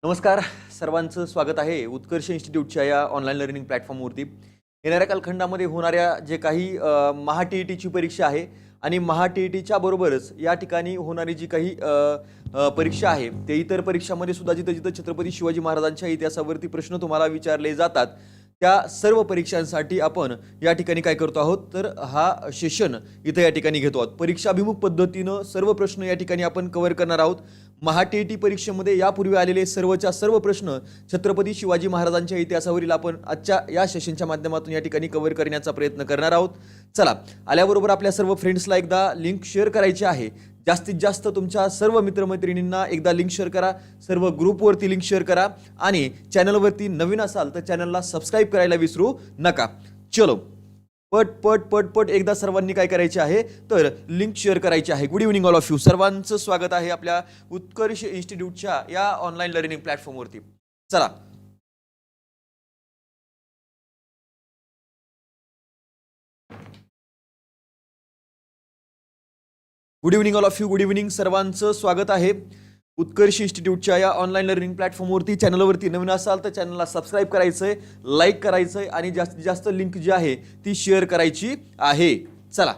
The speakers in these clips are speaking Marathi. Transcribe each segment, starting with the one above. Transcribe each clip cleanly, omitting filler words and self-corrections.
नमस्कार. सर्वांचं स्वागत आहे उत्कर्ष इन्स्टिट्यूटच्या या ऑनलाईन लर्निंग प्लॅटफॉर्मवरती. येणाऱ्या कालखंडामध्ये होणाऱ्या जे काही महा टी-ई-टीची परीक्षा आहे आणि महा टी-ई-टीच्या बरोबरच या ठिकाणी होणारी जी काही परीक्षा आहे ते इतर परीक्षांमध्ये सुद्धा जिथं जिथं छत्रपती शिवाजी महाराजांच्या इतिहासावरती प्रश्न तुम्हाला विचारले जातात त्या सर्व परीक्षांसाठी आपण या ठिकाणी काय करतो आहोत तर हा सेशन इथं या ठिकाणी घेतो आहोत. परीक्षाभिमुख पद्धतीनं सर्व प्रश्न या ठिकाणी आपण कव्हर करणार आहोत. महा टी-ई-टी परीक्षेमध्ये यापूर्वी आलेले सर्वच्या सर्व प्रश्न छत्रपती शिवाजी महाराजांच्या इतिहासावरील आपण आजच्या या सेशनच्या माध्यमातून या ठिकाणी कव्हर करण्याचा प्रयत्न करणार आहोत. चला, आल्याबरोबर आपल्या सर्व फ्रेंड्सला एकदा लिंक शेअर करायची आहे. जास्तीत जास्त तुमच्या सर्व मित्रमैत्रिणींना एकदा लिंक शेअर करा, सर्व ग्रुपवरती लिंक शेअर करा आणि चॅनलवरती नवीन असाल तर चॅनलला सबस्क्राईब करायला विसरू नका. चलो, पट पट पट पट एकदा सर्वांनी काय करायचे आहे तर लिंक शेअर करायची आहे. Good evening all of you. सर्वांचं स्वागत आहे आपल्या उत्कर्ष इन्स्टिट्यूटच्या या ऑनलाईन लर्निंग प्लॅटफॉर्मवरती. चला, good evening all of you. Good evening. सर्वांचं स्वागत आहे उत्कर्ष इन्स्टिट्यूटच्या या ऑनलाईन लर्निंग प्लॅटफॉर्मवरती. चॅनलवरती नवीन असाल तर चॅनलला सबस्क्राईब करायचंय, लाईक करायचंय आणि जास्तीत जास्त लिंक जी आहे ती शेअर करायची आहे. चला,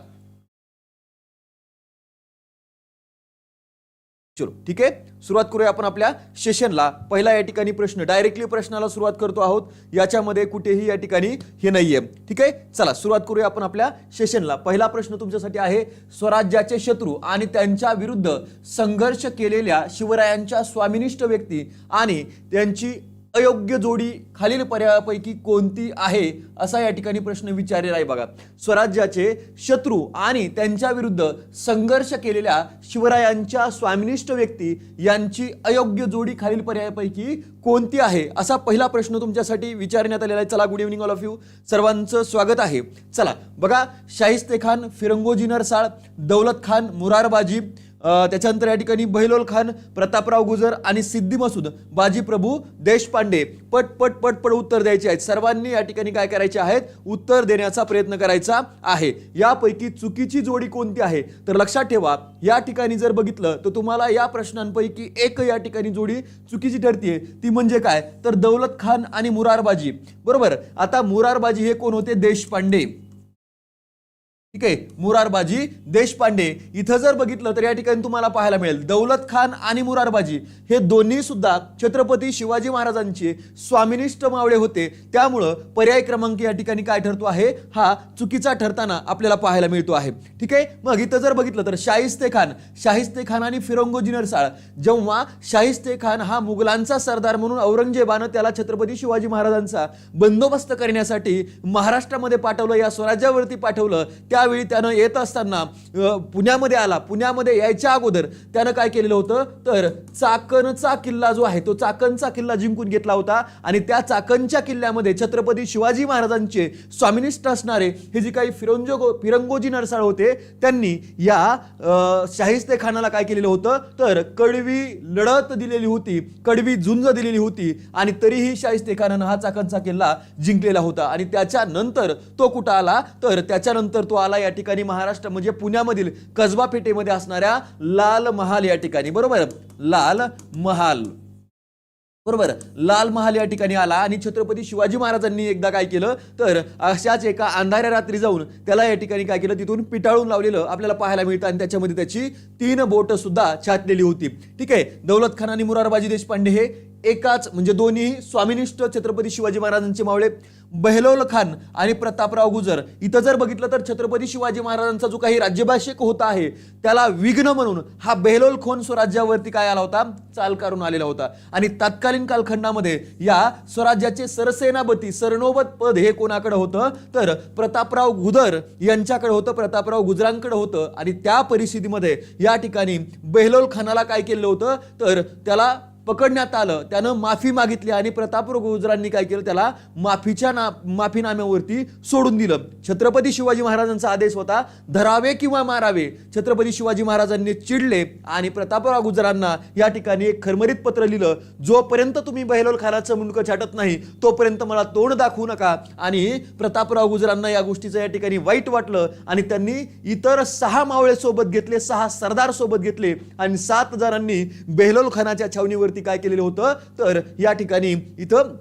चलो ठीक आहे, सुरुवात करूया आपण आपल्या सेशनला. पहिला या ठिकाणी प्रश्न, डायरेक्टली प्रश्नाला सुरुवात करतो आहोत. याच्यामध्ये कुठेही या ठिकाणी हे नाहीये. ठीक आहे, चला सुरुवात करूया आपण आपल्या सेशनला. पहिला प्रश्न तुमच्यासाठी आहे, स्वराज्याचे शत्रू आणि त्यांच्या विरुद्ध संघर्ष केलेल्या शिवरायांच्या स्वामिनिष्ठ व्यक्ती आणि त्यांची अयोग्य जोडी खालील पर्यायापैकी कोणती आहे, असा या ठिकाणी प्रश्न विचारलेला आहे. बघा, स्वराज्याचे शत्रू आणि त्यांच्या विरुद्ध संघर्ष केलेल्या शिवरायांच्या स्वामिनिष्ठ व्यक्ती यांची अयोग्य जोडी खालील पर्यायापैकी कोणती आहे, असा पहिला प्रश्न तुमच्यासाठी विचारण्यात आलेला आहे. चला, good evening all of you. सर्वांचं स्वागत आहे. चला बघा, शाहिस्तेखान, फिरंगोजी नरसाळ, दौलत खान, मुरारबाजी, त्याच्यानंतर या ठिकाणी बहिलोल खान, प्रतापराव गुजर आणि सिद्दी मसूद, बाजीप्रभू देशपांडे. पट पट पट पट उत्तर द्यायचे आहेत. सर्वांनी या ठिकाणी काय करायचे आहेत, उत्तर देण्याचा प्रयत्न करायचा आहे. यापैकी चुकीची जोडी कोणती आहे तर लक्षात ठेवा, या ठिकाणी जर बघितलं तर तुम्हाला या प्रश्नांपैकी एक या ठिकाणी जोडी चुकीची ठरते. ती म्हणजे काय तर दौलत खान आणि मुरारबाजी. बरोबर. आता मुरारबाजी हे कोण होते, देशपांडे. ठीक आहे, मुरारबाजी देशपांडे. इथं जर बघितलं तर या ठिकाणी तुम्हाला पाहायला मिळेल दौलत खान आणि मुरारबाजी हे दोन्ही सुद्धा छत्रपती शिवाजी महाराजांचे स्वामिनिष्ठ मावळे होते. त्यामुळं पर्याय क्रमांक या ठिकाणी काय ठरतो आहे, हा चुकीचा ठरताना आपल्याला पाहायला मिळतो आहे. ठीक आहे, मग इथं जर बघितलं तर शाहिस्ते खान आणि फिरंगोजी नरसाळ, जेव्हा शाहिस्ते खान हा मुघलांचा सरदार म्हणून औरंगजेबानं त्याला छत्रपती शिवाजी महाराजांचा बंदोबस्त करण्यासाठी महाराष्ट्रामध्ये पाठवलं, या स्वराज्यावरती पाठवलं, त्यावेळी त्यानं येत असताना पुण्यामध्ये आला. पुण्यामध्ये यायच्या अगोदर त्यानं काय केलेलं होतं तर चाकणचा किल्ला जो आहे तो चाकणचा किल्ला जिंकून घेतला होता आणि त्या चाकणच्या किल्ल्यामध्ये छत्रपती शिवाजी महाराजांचे स्वामिनिष्ठ असणारे हे जे काही फिरंगोजी नरसाळ होते त्यांनी या शाहिस्ते खानाला काय केलेलं होतं तर कडवी लढत दिलेली होती, कडवी झुंज दिलेली होती आणि तरीही शाहिस्ते खानानं हा चाकणचा किल्ला जिंकलेला होता. आणि त्याच्यानंतर तो कुठं आला तर त्याच्यानंतर तो आला या ठिकाणी महाराष्ट्र म्हणजे पुण्यामधील कसबा पेठेमध्ये असणाऱ्या लाल महाल या ठिकाणी. बरोबर, लाल महाल. बरोबर, लाल महाल या ठिकाणी आला आणि छत्रपती शिवाजी महाराजांनी एकदा काय केलं तर अशाच एका अंधाऱ्या रात्री जाऊन त्याला या ठिकाणी काय केलं, तिथून पिटाळून लावलेलं आपल्याला पाहायला मिळतं आणि त्याच्यामध्ये त्याची 3 बोट सुद्धा छाटलेली होती. ठीक आहे, दौलत खान आणि मुरारबाजी देशपांडे हे एकाच म्हणजे दोन्ही स्वामिनिष्ठ छत्रपती शिवाजी महाराजांचे मावळे. बहिलोल खान आणि प्रतापराव गुजर, इथं जर बघितलं तर छत्रपती शिवाजी महाराजांचा जो काही राज्याभिषेक होता आहे त्याला विघ्न म्हणून हा बहिलोल खान स्वराज्यावरती काय आला होता, चाल करून आलेला होता. आणि तत्कालीन कालखंडामध्ये या स्वराज्याचे सरसेनापती सरनोबत पद हे कोणाकडे होतं तर प्रतापराव गुजर यांच्याकडे होतं, प्रतापराव गुजरांकडे होतं. आणि त्या परिस्थितीमध्ये या ठिकाणी बहिलोल खानाला काय केलं होतं तर त्याला पकडण्यात आलं, त्यानं माफी मागितली आणि प्रतापराव गुजरांनी काय केलं, त्याला माफीनाम्यावरती सोडून दिलं. छत्रपती शिवाजी महाराजांचा आदेश होता धरावे किंवा मारावे. छत्रपती शिवाजी महाराजांनी चिडले आणि प्रतापराव गुजरांना या ठिकाणी एक खरमरीत पत्र लिहिलं, जोपर्यंत तुम्ही बहिलोल खानाचं मुंडकं छाटत नाही तोपर्यंत मला तोंड दाखवू नका. आणि प्रतापराव गुजरांना या गोष्टीचं या ठिकाणी वाईट वाटलं आणि त्यांनी इतर 6 मावळे सोबत घेतले, 6 सरदार सोबत घेतले आणि 7 जणांनी बहिलोल खानाच्या छावणीवर शिवाजीवरती काय केलेलं होतं तर या ठिकाणी इथं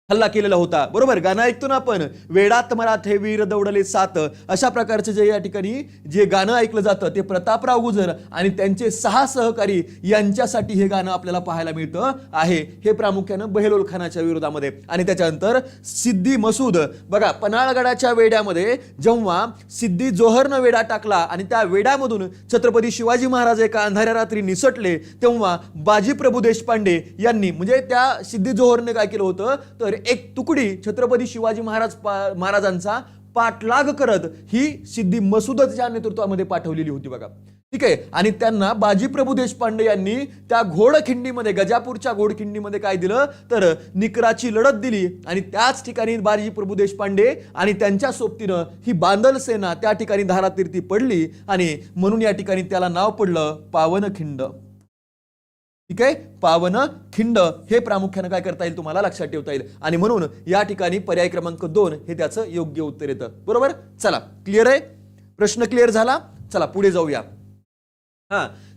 हल्ला केलेला होता. बरोबर, गाणं ऐकतो ना आपण, वेडात मराठे वीर दौडले सात, अशा प्रकारचे जे या ठिकाणी जे गाणं ऐकलं जातं ते प्रतापराव गुजर आणि त्यांचे 6 सहकारी यांच्यासाठी हे गाणं आपल्याला पाहायला मिळतं आहे. हे प्रामुख्यानं बहलोल खानाच्या विरोधामध्ये. आणि त्याच्यानंतर सिद्दी मसूद, बघा पन्हाळगडाच्या वेड्यामध्ये जेव्हा सिद्दी जोहरनं वेडा टाकला आणि त्या वेड्यामधून छत्रपती शिवाजी महाराज एका अंधाऱ्या रात्री निसटले, तेव्हा बाजी प्रभू देशपांडे यांनी म्हणजे त्या सिद्दी जोहरने काय केलं होतं तर एक तुकडी छत्रपती शिवाजी महाराजांचा पाठलाग करत ही सिद्दी मसूदच्या नेतृत्वामध्ये पाठवलेली होती बघा. ठीक आहे. आणि त्यांना बाजी प्रभू देशपांडे यांनी त्या घोडखिंडीमध्ये, गजापूरच्या घोडखिंडीमध्ये काय दिलं तर निकराची लढत दिली. आणि त्याच ठिकाणी बाजी प्रभू देशपांडे आणि त्यांच्या सोबतीनं ही बांदल सेना त्या ठिकाणी धारातीर्थी पडली आणि म्हणून या ठिकाणी त्याला नाव पडलं पावनखिंड. ठीक आहे, पावनखिंड हे प्रामुख्याने काय करता येईल तुम्हाला लक्षात ठेवता येईल. आणि म्हणून या ठिकाणी पर्याय क्रमांक 2 हे त्याचं योग्य उत्तर येतं. बरोबर, चला क्लिअर आहे, प्रश्न क्लिअर झाला. चला पुढे जाऊया.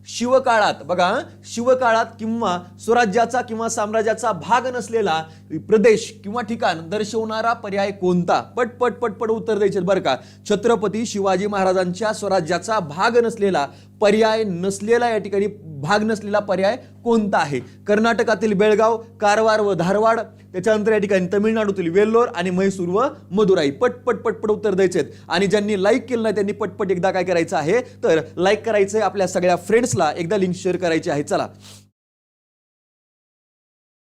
शिवकाळात बघा, शिवकाळात किंवा स्वराज्याचा किंवा साम्राज्याचा भाग नसलेला प्रदेश किंवा ठिकाण दर्शवणारा पर्याय कोणता? पटपट पटपट उत्तर द्यायचे बरं का. छत्रपती शिवाजी महाराजांच्या स्वराज्याचा भाग नसलेला पर्याय नसलेला या ठिकाणी भाग नसलेला पर्याय कोणता आहे? कर्नाटकातील बेळगाव, कारवार व धारवाड, त्याच्यानंतर या ठिकाणी तमिळनाडूतील वेल्लोर आणि म्हैसूर व मदुराई. पटपट पटपट उत्तर द्यायचे. आणि ज्यांनी लाईक केलं नाही त्यांनी पटपट एकदा काय करायचं आहे तर लाईक करायचंय, आपल्या सगळ्या फ्रेंड्सला एकदा लिंक शेअर करायची आहे. चला,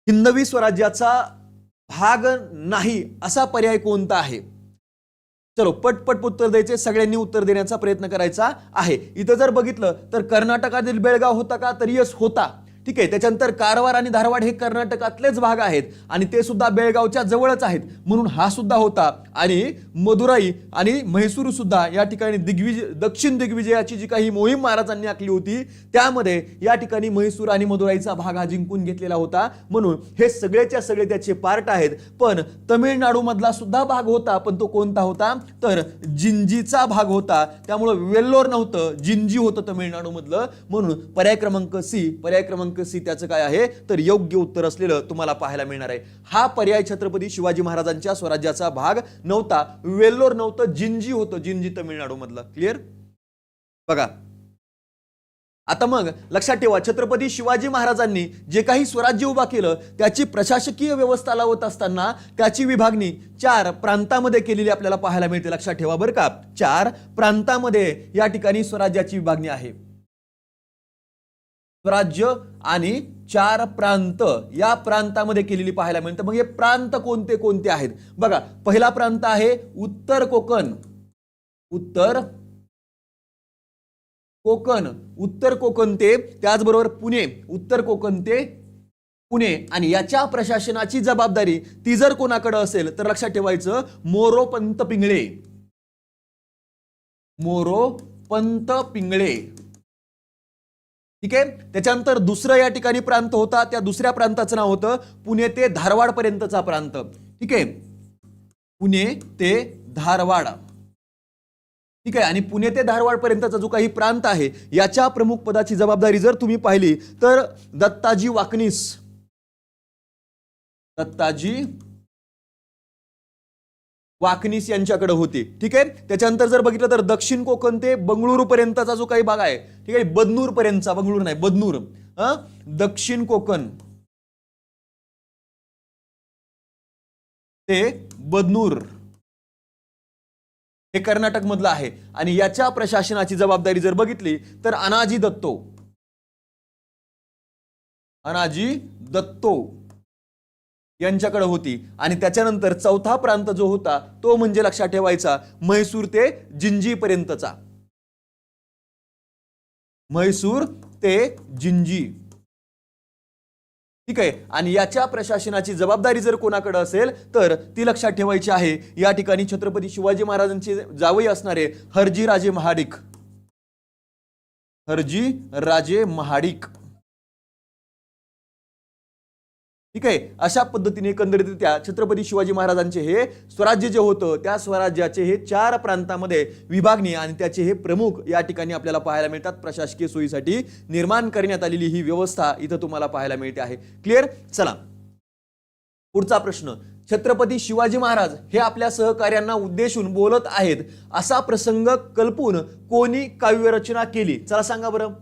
हिंदवी स्वराज्याचा भाग नाही असा पर्याय कोणता आहे? चलो पटपट उत्तर द्यायचे, सगळ्यांनी उत्तर देण्याचा प्रयत्न करायचा आहे. इथं जर बघितलं तर कर्नाटकातील बेळगाव होता का तर यस होता. ठीक आहे. त्याच्यानंतर कारवार आणि धारवाड हे कर्नाटकातलेच भाग आहेत आणि ते सुद्धा बेळगावच्या जवळच आहेत म्हणून हा सुद्धा होता. आणि मदुराई आणि म्हैसूर सुद्धा या ठिकाणी दक्षिण दिग्विजयाची जी काही मोहीम महाराजांनी आखली होती त्यामध्ये या ठिकाणी म्हैसूर आणि मदुराईचा भाग हा जिंकून घेतलेला होता. म्हणून हे सगळेच्या सगळे त्याचे पार्ट आहेत. पण तमिळनाडू मधला सुद्धा भाग होता, पण तो कोणता होता तर जिंजीचा भाग होता. त्यामुळे वेल्लोर नव्हतं, जिंजी होतं तमिळनाडू मधलं. म्हणून पर्याय क्रमांक सी त्याचं काय आहे तर योग्य उत्तर असलेलं तुम्हाला पाहायला मिळणार आहे. हा पर्याय छत्रपती शिवाजी महाराजांच्या स्वराज्याचा भाग नव्हता. वेल्लोर नव्हतं, जिंजी होतं, जिंजी तमिळनाडू मधलं. क्लिअर बघा. आता मग लक्षात ठेवा, छत्रपती शिवाजी महाराजांनी जे काही स्वराज्य उभा केलं त्याची प्रशासकीय व्यवस्था लावत असताना त्याची विभागणी 4 प्रांतामध्ये केलेली आपल्याला पाहायला मिळते. लक्षात ठेवा बरं का, 4 प्रांतामध्ये या ठिकाणी स्वराज्याची विभागणी आहे. स्वराज्य आणि 4 प्रांत या प्रांतामध्ये केलेली पाहायला मिळते. मग हे प्रांत कोणते कोणते आहेत बघा. पहिला प्रांत आहे उत्तर कोकण. उत्तर कोकण ते त्याचबरोबर पुणे. उत्तर कोकण ते पुणे. आणि याच्या प्रशासनाची जबाबदारी ती जर कोणाकडे असेल तर लक्षात ठेवायचं मोरोपंत पिंगळे. ठीक आहे. त्याच्यानंतर दुसरं या ठिकाणी प्रांत होता, त्या दुसऱ्या प्रांताचं नाव होतं पुणे ते धारवाड पर्यंतचा प्रांत. ठीक आहे, पुणे ते धारवाड. ठीक आहे. आणि पुणे ते धारवाड पर्यंतचा जो काही प्रांत आहे याच्या प्रमुख पदाची जबाबदारी जर तुम्ही पाहिली तर दत्ताजी वाकनीस यांच्याकडे होती. ठीक आहे. त्याच्यानंतर जर बघितलं तर दक्षिण कोकण ते बंगळुरू पर्यंतचा जो काही भाग आहे, ठीक आहे, बदनूर पर्यंतचा, बंगळुरू नाही बदनूर, दक्षिण कोकण ते बदनूर हे कर्नाटक मधलं आहे. आणि याच्या प्रशासनाची जबाबदारी जर बघितली तर अनाजी दत्तो यांच्याकडे होती. आणि त्याच्यानंतर चौथा प्रांत जो होता तो म्हणजे लक्षात ठेवायचा म्हैसूर ते जिंजी पर्यंतचा. म्हैसूर ते जिंजी. ठीक आहे. आणि याच्या प्रशासनाची जबाबदारी जर कोणाकडे असेल तर ती लक्षात ठेवायची आहे. या ठिकाणी छत्रपती शिवाजी महाराजांचे जावई असणारे हरजी राजे महाडिक ठीक आहे, अशा पद्धतीने एकंदरीतरित्या छत्रपती शिवाजी महाराजांचे हे स्वराज्य जे होतं त्या स्वराज्याचे हे 4 प्रांतामध्ये विभागणी आणि त्याचे हे प्रमुख या ठिकाणी आपल्याला पाहायला मिळतात. प्रशासकीय सोयीसाठी निर्माण करण्यात आलेली ही व्यवस्था इथं तुम्हाला पाहायला मिळते आहे. क्लिअर? चला पुढचा प्रश्न. छत्रपती शिवाजी महाराज हे आपल्या सहकार्यांना उद्देशून बोलत आहेत असा प्रसंग कल्पून कोणी काव्यरचना केली? चला सांगा बरं.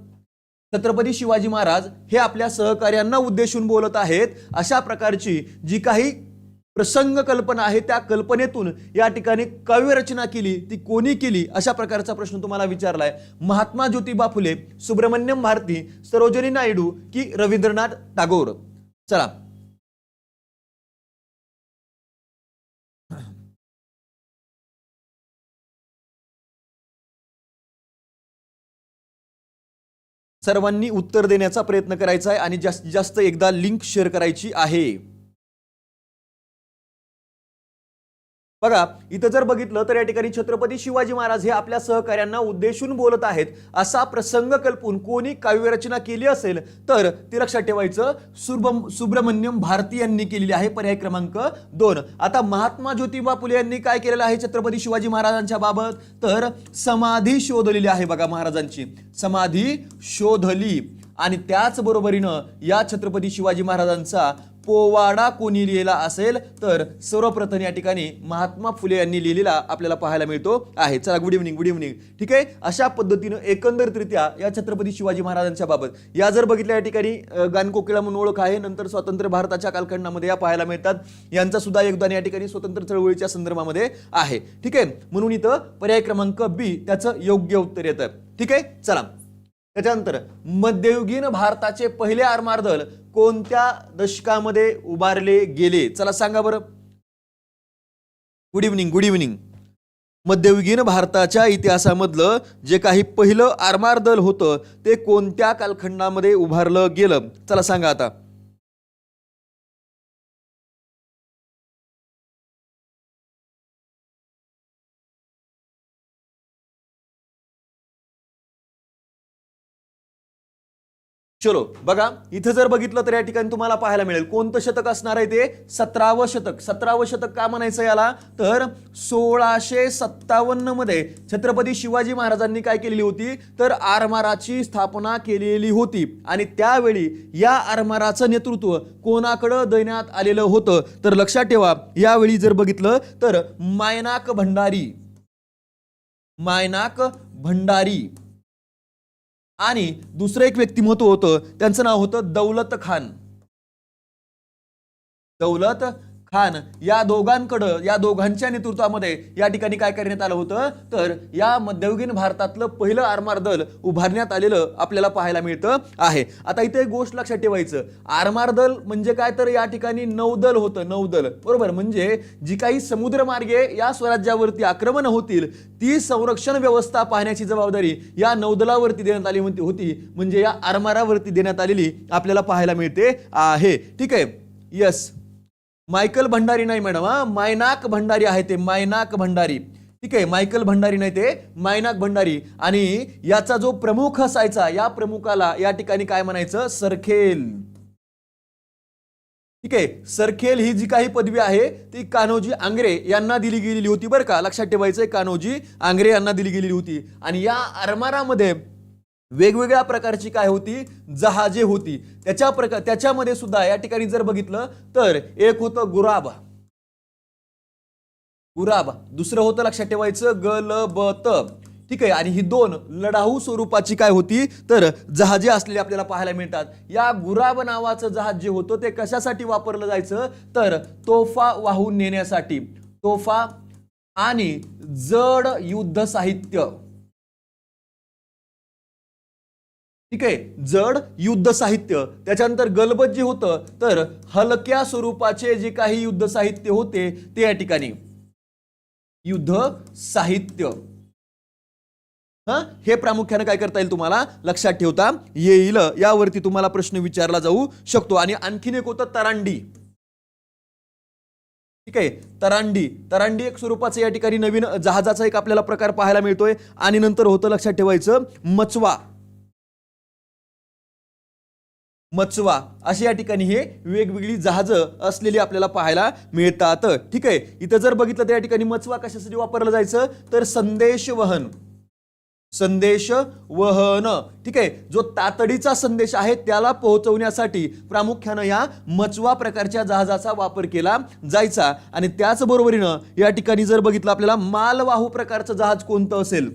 छत्रपती शिवाजी महाराज हे आपल्या सहकार्यांना उद्देशून बोलत आहेत अशा प्रकारची जी काही प्रसंग कल्पना आहे त्या कल्पनेतून या ठिकाणी काव्यरचना केली ती कोणी केली अशा प्रकारचा प्रश्न तुम्हाला विचारलाय. महात्मा ज्योतिबा फुले, सुब्रमण्यम भारती, सरोजिनी नायडू की रवींद्रनाथ टागोर? चला सर्वांनी उत्तर देण्याचा प्रयत्न करायचा आहे आणि जास्तीत जास्त एकदा लिंक शेअर करायची आहे. बघा इथं जर बघितलं तर या ठिकाणी छत्रपती शिवाजी महाराज हे आपल्या सहकार्यांना उद्देशून बोलत आहेत असा प्रसंग कल्पून कोणी काव्यरचना केली असेल तर ते लक्षात ठेवायचं सुब्रमण्यम भारती यांनी केलेली आहे. पर्याय क्रमांक 2. आता महात्मा ज्योतिबा फुले यांनी काय केलेलं आहे छत्रपती शिवाजी महाराजांच्या बाबत? तर समाधी शोधलेली आहे. बघा महाराजांची समाधी शोधली आणि त्याच बरोबरीनं या छत्रपती शिवाजी महाराजांचा पोवाडा कोणी लिहिला असेल तर सर्वप्रथम या ठिकाणी महात्मा फुले यांनी लिहिलेला आपल्याला पाहायला मिळतो आहे. चला गुड इव्हनिंग गुड इव्हनिंग. ठीक आहे, अशा पद्धतीनं एकंदरीतरित्या या छत्रपती शिवाजी महाराजांच्या बाबत या जर बघितल्या या ठिकाणी गानकोकिळा म्हणून ओळख आहे. नंतर स्वतंत्र भारताच्या कालखंडामध्ये या पाहायला मिळतात. यांचा सुद्धा योगदान या ठिकाणी स्वतंत्र चळवळीच्या संदर्भामध्ये आहे. ठीक आहे, म्हणून इथं पर्याय क्रमांक बी त्याचं योग्य उत्तर येतं. ठीक आहे, चला त्याच्यानंतर मध्ययुगीन भारताचे पहिले आरमार दल कोणत्या दशकामध्ये उभारले गेले? चला सांगा बरं. Good evening good evening. मध्ययुगीन भारताच्या इतिहासामधलं जे काही पहिलं आरमार दल होतं ते कोणत्या कालखंडामध्ये उभारलं गेलं? चला सांगा आता. चलो बघा इथं जर बघितलं तर या ठिकाणी तुम्हाला पाहायला मिळेल कोणतं शतक असणार आहे ते 17वं शतक. 17वं शतक का म्हणायचं याला? तर 1657 मध्ये छत्रपती शिवाजी महाराजांनी काय केलेली होती तर आरमाराची स्थापना केलेली होती आणि त्यावेळी या आरमाराचं नेतृत्व कोणाकडे देण्यात आलेलं होतं तर लक्षात ठेवा यावेळी जर बघितलं तर मायनाक भंडारी आणि दुसरं एक व्यक्तिमत्व होतं त्यांचं नाव होतं दौलत खान. या दोघांच्या नेतृत्वामध्ये या ठिकाणी काय करण्यात आलं होतं तर या मध्ययुगीन भारतातलं पहिलं आरमार दल उभारण्यात आलेलं आपल्याला पाहायला मिळतं आहे. आता इथे एक गोष्ट लक्षात ठेवायचं आरमार दल म्हणजे काय तर या ठिकाणी नौदल होतं. नौदल बरोबर म्हणजे जी काही समुद्रमार्गे या स्वराज्यावरती आक्रमण होतील ती संरक्षण व्यवस्था पाहण्याची जबाबदारी या नौदलावरती देण्यात आली होती म्हणजे या आरमारावरती देण्यात आलेली आपल्याला पाहायला मिळते आहे. ठीक आहे, यस मायकल भंडारी नाही मॅडम, मायनाक भंडारी आहे ते. मायनाक भंडारी. ठीक आहे, मायकल भंडारी नाही ते मायनाक भंडारी. आणि याचा जो प्रमुख असायचा या प्रमुखाला या ठिकाणी काय म्हणायचं? सरखेल. ठीक आहे, सरखेल ही जी काही पदवी आहे ती कान्होजी आंग्रे यांना दिली गेलेली होती बरं का. लक्षात ठेवायचं कान्होजी आंग्रे यांना दिली गेलेली होती. आणि या आरमारामध्ये वेगवेगळ्या प्रकारची काय होती जहाजे होती. त्याच्यामध्ये सुद्धा या ठिकाणी जर बघितलं तर एक होतं गुराब, दुसरं होतं लक्षात ठेवायचं गलबत. ठीक आहे, आणि ही 2 लढाऊ स्वरूपाची काय होती तर जहाजे असलेली आपल्याला पाहायला मिळतात. या गुराब नावाचं जहाज जे होतं ते कशासाठी वापरलं जायचं तर तोफा वाहून नेण्यासाठी. तोफा आणि जड युद्ध साहित्य. ठीक आहे, जड युद्ध साहित्य. त्याच्यानंतर गलबत जे होतं तर हलक्या स्वरूपाचे जे काही युद्ध साहित्य होते ते या ठिकाणी युद्ध साहित्य. हे प्रामुख्याने काय करता येईल तुम्हाला लक्षात ठेवता येईल. यावरती तुम्हाला प्रश्न विचारला जाऊ शकतो. आणि आणखीन एक होतं तरांडी. ठीक आहे, तरांडी एक स्वरूपाचं या ठिकाणी नवीन जहाजाचा एक आपल्याला प्रकार पाहायला मिळतोय. आणि नंतर होतं लक्षात ठेवायचं मचवा. मचवा अशी या ठिकाणी हे वेगवेगळी जहाजं असलेली आपल्याला पाहायला मिळतात. ठीक आहे, इथं जर बघितलं तर या ठिकाणी मचवा कशासाठी वापरलं जायचं तर संदेश वहन, संदेश वहन. ठीक आहे, जो तातडीचा संदेश आहे त्याला पोहोचवण्यासाठी प्रामुख्याने या मचवा प्रकारच्या जहाजाचा वापर केला जायचा. आणि त्याच बरोबरीनं या ठिकाणी जर बघितलं आपल्याला मालवाहू प्रकारचं जहाज कोणतं असेल,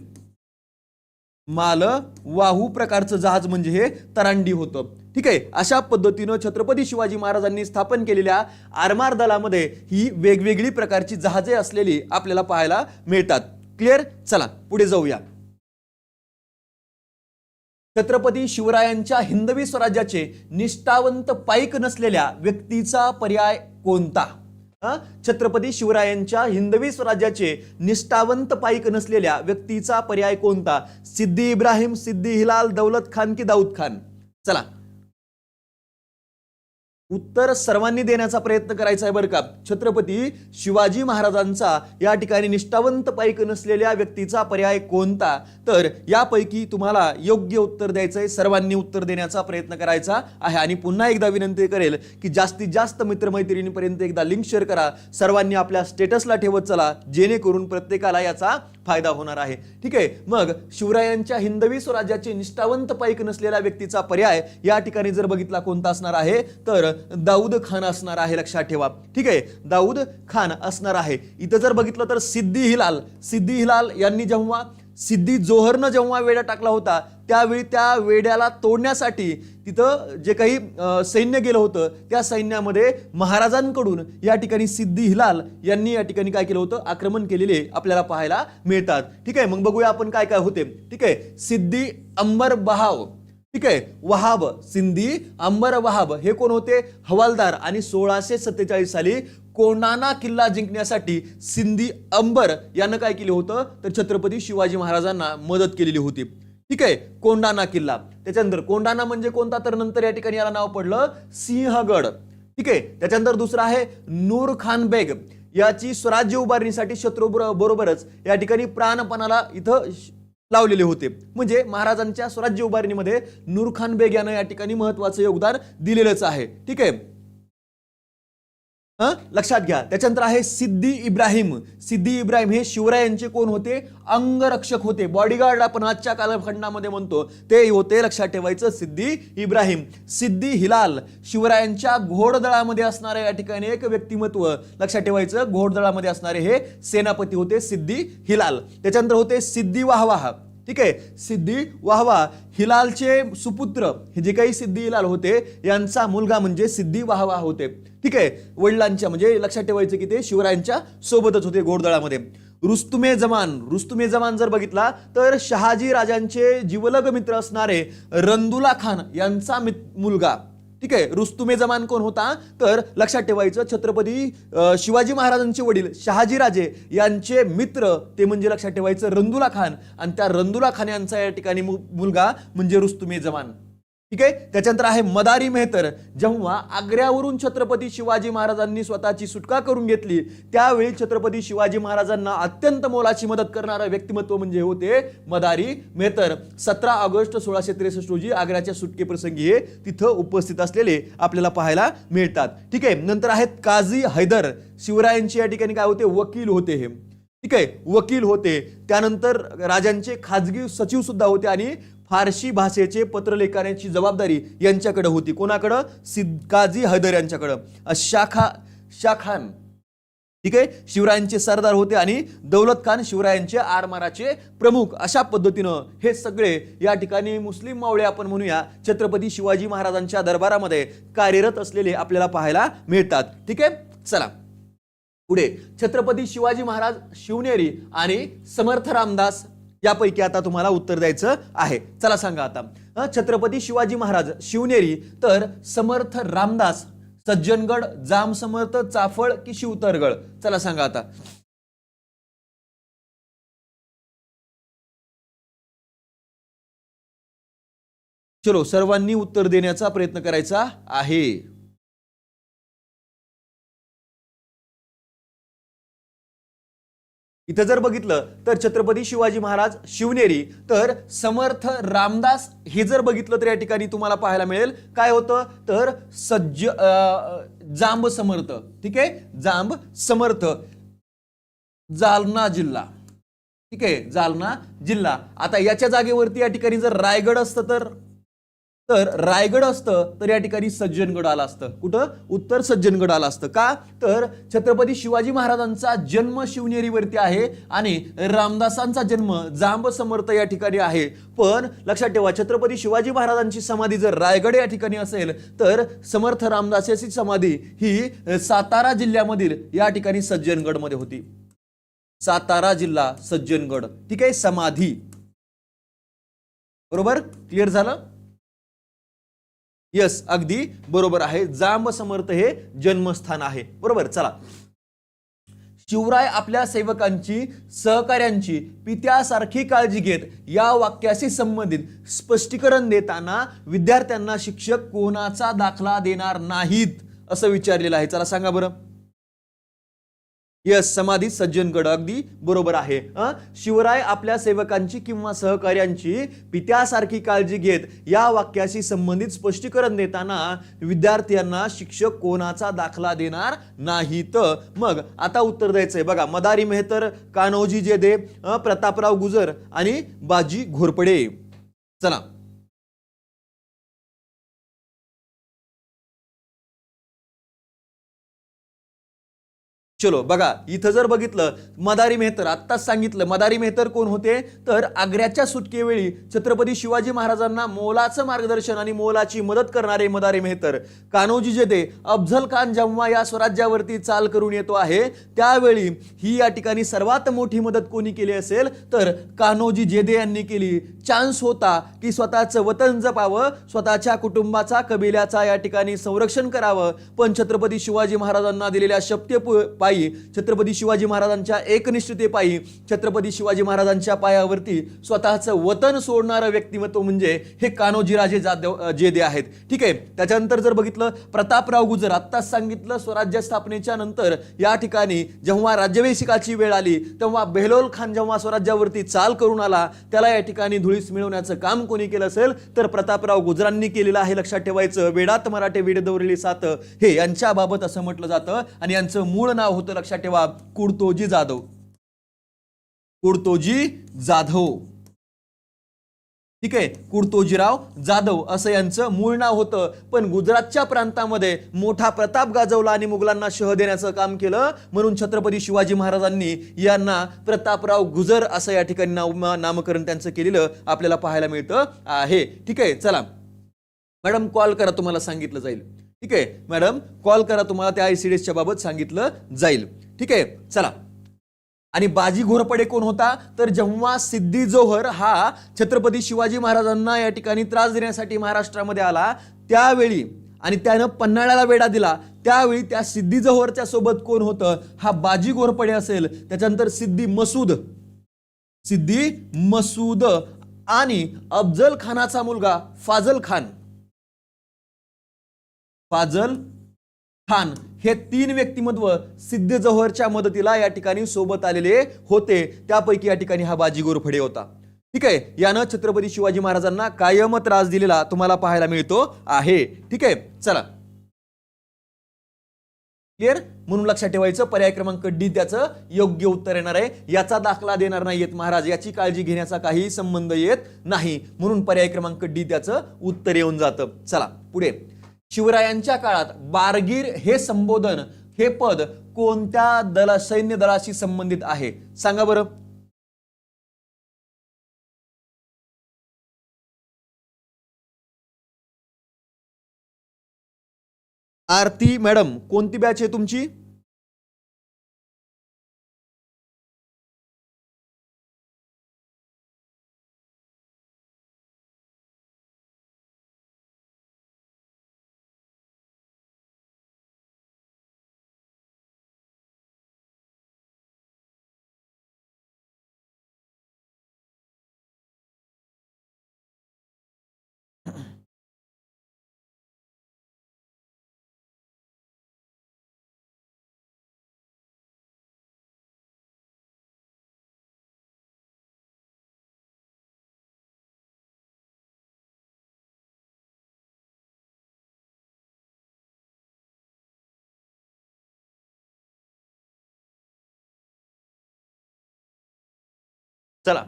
मालवाहू प्रकारचं जहाज म्हणजे हे तरांडी होतं. ठीक आहे, अशा पद्धतीनं छत्रपती शिवाजी महाराजांनी स्थापन केलेल्या आरमार दलामध्ये ही वेगवेगळी प्रकारची जहाजे असलेली आपल्याला पाहायला मिळतात. क्लिअर? चला पुढे जाऊया. छत्रपती शिवरायांच्या हिंदवी स्वराज्याचे निष्ठावंत पाईक नसलेल्या व्यक्तीचा पर्याय कोणता? छत्रपती शिवरायांच्या हिंदवी स्वराज्याचे निष्ठावंत पाईक नसलेल्या व्यक्तीचा पर्याय कोणता? सिद्दी इब्राहिम, सिद्दी हिलाल, दौलत खान की दाऊद खान? चला उत्तर सर्वांनी देण्याचा प्रयत्न करायचा आहे बरं का. छत्रपती शिवाजी महाराजांचा या ठिकाणी निष्ठावंत पाईक नसलेल्या व्यक्तीचा पर्याय कोणता? तर यापैकी तुम्हाला योग्य उत्तर द्यायचं आहे, सर्वांनी उत्तर देण्याचा प्रयत्न करायचा आहे. आणि पुन्हा एकदा विनंती करेल की जास्तीत जास्त मित्रमैत्रिणींपर्यंत एकदा लिंक शेअर करा, सर्वांनी आपल्या स्टेटसला ठेवत चला, जेणेकरून प्रत्येकाला याचा फायदा होणार आहे. ठीक आहे, मग शिवरायांच्या हिंदवी स्वराज्याचे निष्ठावंत पाईक नसलेल्या व्यक्तीचा पर्याय या ठिकाणी जर बघितला कोणता असणार आहे तर दाऊद खान असणार आहे. लक्षात ठेवा. ठीक आहे, दाऊद खान असणार आहे. इथं जर बघितलं तर सिद्दी हिलाल, सिद्दी हिलाल यांनी जेव्हा सिद्दी जोहरनं जेव्हा वेढा टाकला होता त्यावेळी त्या वेड्याला तोडण्यासाठी तिथं जे काही सैन्य गेलं होतं त्या सैन्यामध्ये महाराजांकडून या ठिकाणी सिद्दी हिलाल यांनी या ठिकाणी काय केलं होतं, आक्रमण केलेले आपल्याला पाहायला मिळतात. ठीक आहे, मग बघूया आपण काय काय होते. ठीक आहे, सिद्दी अंबर बहाव, ठीक आहे, वहाब, सिंधी अंबर वहाब हे कोण होते? हवालदार. आणि 1647 साली कोंढाणा किल्ला जिंकण्यासाठी सिंधी अंबर यानं काय केलं होतं तर छत्रपती शिवाजी महाराजांना मदत केलेली होती. ठीक आहे, कोंढाणा किल्ला. त्याच्यानंतर कोंढाणा म्हणजे कोणता तर नंतर या ठिकाणी याला नाव पडलं सिंहगड. ठीक आहे, त्याच्यानंतर दुसरा आहे नूर खान बेग, याची स्वराज्य उभारणीसाठी शत्रू बरोबरच या ठिकाणी प्राणपणाला इथं लावलेले होते. म्हणजे महाराजांच्या स्वराज्य उभारणीमध्ये नूर खान बेग यानं या ठिकाणी महत्वाचं योगदान दिलेलंच आहे. ठीक आहे, लक्षात घ्या. त्याच्यानंतर आहे सिद्दी इब्राहिम. सिद्दी इब्राहिम हे शिवरायांचे कोण होते? अंगरक्षक होते. बॉडीगार्ड आपण आजच्या कालखंडामध्ये म्हणतो ते होते. लक्षात ठेवायचं सिद्दी इब्राहिम. सिद्दी हिलाल शिवरायांच्या घोडदळामध्ये असणारे या ठिकाणी एक व्यक्तिमत्व. लक्षात ठेवायचं घोडदळामध्ये असणारे हे सेनापती होते सिद्दी हिलाल. त्याच्यानंतर होते सिद्दी वाहवाह. ठीक आहे, सिद्दी वाहवा हिलालचे सुपुत्र हे जे काही सिद्दी हिलाल होते यांचा मुलगा म्हणजे सिद्दी वाहवा होते. ठीक आहे, वडिलांच्या म्हणजे लक्षात ठेवायचं की ते शिवरायांच्या सोबतच होते घोडदळामध्ये. रुस्तुमे जमान, रुस्तुमे जमान जर बघितला तर शहाजी राजांचे जिवलग मित्र असणारे रंदुला खान यांचा मुलगा. ठीक आहे, रुस्तुमे जमान कोण होता तर लक्षात ठेवायचं छत्रपती शिवाजी महाराजांचे वडील शहाजीराजे यांचे मित्र ते म्हणजे लक्षात ठेवायचं रंदुला खान. आणि त्या रंदुला खान यांचा या ठिकाणी मुलगा म्हणजे रुस्तुमे जमान. ठीक आहे, त्याच्यानंतर आहे मदारी मेहतर. जेव्हा आग्र्यावरून छत्रपती शिवाजी महाराजांनी स्वतःची सुटका करून घेतली त्यावेळी छत्रपती शिवाजी महाराजांना अत्यंत मोलाची मदत करणारं व्यक्तिमत्व म्हणजे होते मदारी मेहतर. 17 ऑगस्ट 1663 रोजी आग्र्याच्या सुटकेप्रसंगी हे तिथं उपस्थित असलेले आपल्याला पाहायला मिळतात. ठीक आहे, नंतर आहेत काझी हैदर. शिवरायांचे या ठिकाणी काय होते? वकील होते हे. ठीक आहे, वकील होते. त्यानंतर राजांचे खाजगी सचिव सुद्धा होते आणि फारसी भाषेचे पत्र लेखनाची जबाबदारी यांच्याकडे होती. कोणाकडं? काझी हैदर यांच्याकडं. शाखान ठीक आहे शिवरायांचे सरदार होते आणि दौलत खान शिवरायांचे आरमाराचे प्रमुख. अशा पद्धतीनं हे सगळे या ठिकाणी मुस्लिम मावळे आपण म्हणूया छत्रपती शिवाजी महाराजांच्या दरबारामध्ये कार्यरत असलेले आपल्याला पाहायला मिळतात. ठीक आहे, चला पुढे. छत्रपती शिवाजी महाराज शिवनेरी आणि समर्थ रामदास यापैकी आता तुम्हाला उत्तर द्यायचं आहे. चला सांगा आता. छत्रपती शिवाजी महाराज शिवनेरी तर समर्थ रामदास सज्जनगड, जाम समर्थ, चाफळ की शिवतरगड? चला सांगा आता. चलो सर्वांनी उत्तर देण्याचा प्रयत्न करायचा आहे. इथं जर बघितलं तर छत्रपती शिवाजी महाराज शिवनेरी, तर समर्थ रामदास हे जर बघितलं तर या ठिकाणी तुम्हाला पाहायला मिळेल काय होतं तर जांब समर्थ, ठीक आहे, जांब समर्थ, जालना जिल्हा, ठीक आहे, जालना जिल्हा. आता याच्या जागेवरती या ठिकाणी जर रायगड असतं तर रायगड असतं तर या ठिकाणी सज्जनगड आला असतं. कुठं? उत्तर सज्जनगड आला असतं. का? तर छत्रपती शिवाजी महाराजांचा जन्म शिवनेरीवरती आहे आणि रामदासांचा जन्म जांब समर्थ या ठिकाणी आहे. पण लक्षात ठेवा, छत्रपती शिवाजी महाराजांची समाधी जर रायगड या ठिकाणी असेल तर समर्थ रामदासाची समाधी ही सातारा जिल्ह्यामधील या ठिकाणी सज्जनगड मध्ये होती. सातारा जिल्हा सज्जनगड, ठीक आहे, समाधी. बरोबर? क्लिअर झालं? यस, अगदी बरोबर आहे. जांब समर्थ हे जन्मस्थान आहे. बरोबर. चला, शिवराय आपल्या सेवकांची सहकाऱ्यांची पित्यासारखी काळजी घेत या वाक्याशी संबंधित स्पष्टीकरण देताना विद्यार्थ्यांना शिक्षक कोणाचा दाखला देणार नाहीत असं विचारलेलं आहे. चला सांगा बरं. यस, समाधी सज्जनगड, अगदी बरोबर आहे. शिवराय आपल्या सेवकांची किंवा सहकार्यांची पित्यासारखी काळजी घेत या वाक्याशी संबंधित स्पष्टीकरण देताना विद्यार्थ्यांना शिक्षक कोणाचा दाखला देणार नाहीत. मग आता उत्तर द्यायचंय बघा. मदारी मेहतर, कान्होजी जेदे, प्रतापराव गुजर आणि बाजी घोरपडे. चला, चलो बघा, इथं जर बघितलं मदारी मेहतर, आत्ताच सांगितलं मदारी मेहतर कोण होते तर आग्र्याच्या सुटकेवेळी छत्रपती शिवाजी महाराजांना मोलाचं मार्गदर्शन आणि मोलाची मदत करणारे मदारी मेहतर. कान्होजी जेदे, अफझल खान जेव्हा या स्वराज्यावरती चाल करून येतो आहे त्यावेळी ही या ठिकाणी सर्वात मोठी मदत कोणी केली असेल तर कान्होजी जेदे यांनी केली. चान्स होता की स्वतःचं वतन जपावं, स्वतःच्या कुटुंबाचा कबिल्याचा या ठिकाणी संरक्षण करावं, पण छत्रपती शिवाजी महाराजांना दिलेल्या शपथेपायी, छत्रपती शिवाजी महाराजांच्या एकनिष्ठतेपायी, छत्रपती शिवाजी महाराजांच्या पायावरती स्वतःचं वतन सोडणारं व्यक्तिमत्व म्हणजे हे कान्होजीराजे जेदे आहेत. ठीक आहे. त्याच्यानंतर जर बघितलं प्रतापराव गुजर, आत्ताच सांगितलं स्वराज्य स्थापनेच्या नंतर या ठिकाणी जेव्हा राज्याभिषेकाची वेळ आली तेव्हा बेहलोल खान जेव्हा स्वराज्यावरती चाल करून आला त्याला या ठिकाणी धुळीस मिळवण्याचं काम कोणी केलं असेल तर प्रतापराव गुजरांनी केलेलं आहे. लक्षात ठेवायचं. वेडात मराठे वेड दौरली सात हे यांच्याबाबत असं म्हटलं जातं आणि यांचं मूळ नाव होतं, लक्षात ठेवा, कुडतोजी जाधव. कुडतोजी जाधव, ठीक आहे, कुडतोजीराव जाधव असं यांचं मूळ नाव होतं. पण गुजरातच्या प्रांतामध्ये मोठा प्रताप गाजवला आणि मुघलांना शह देण्याचं काम केलं म्हणून छत्रपती शिवाजी महाराजांनी यांना प्रतापराव गुजर असं या ठिकाणी नामकरण त्यांचं केलेलं आपल्याला पाहायला मिळतं आहे. ठीक आहे. चला मॅडम, कॉल करा, तुम्हाला सांगितलं जाईल. ठीक आहे मॅडम, कॉल करा, तुम्हाला त्या आयसीडीएसच्या बाबत सांगितलं जाईल. ठीक आहे. चला, आणि बाजी घोरपडे कोण होता तर जेव्हा सिद्धी जोहर हा छत्रपती शिवाजी महाराजांना या ठिकाणी त्रास देण्यासाठी महाराष्ट्रामध्ये आला त्यावेळी आणि त्यानं पन्हाळ्याला वेढा दिला त्यावेळी त्या सिद्धी जोहरच्या सोबत कोण होतं, हा बाजी घोरपडे असेल. त्याच्यानंतर सिद्धी मसूद आणि अफजल खानाचा मुलगा फाजल खान हे तीन व्यक्तिमत्व सिद्धी जोहरच्या मदतीला या ठिकाणी सोबत आलेले होते. त्यापैकी या ठिकाणी हा बाजी घोरपडे होता. ठीक आहे. यानं छत्रपती शिवाजी महाराजांना कायम त्रास दिलेला तुम्हाला पाहायला मिळतो आहे. ठीक आहे. चला, क्लिअर. म्हणून लक्षात ठेवायचं, पर्याय क्रमांक डी त्याचं योग्य उत्तर येणार आहे. याचा दाखला देणार नाहीयेत महाराज, याची काळजी घेण्याचा काही संबंध येत नाही, म्हणून पर्याय क्रमांक डी त्याचं उत्तर येऊन जातं. चला पुढे. शिवरायांच्या काळात बारगीर हे संबोधन, हे पद कोणत्या सैन्य दलाशी संबंधित आहे सांगा बरं. आरती मॅडम, कोणती बॅच आहे तुमची? चला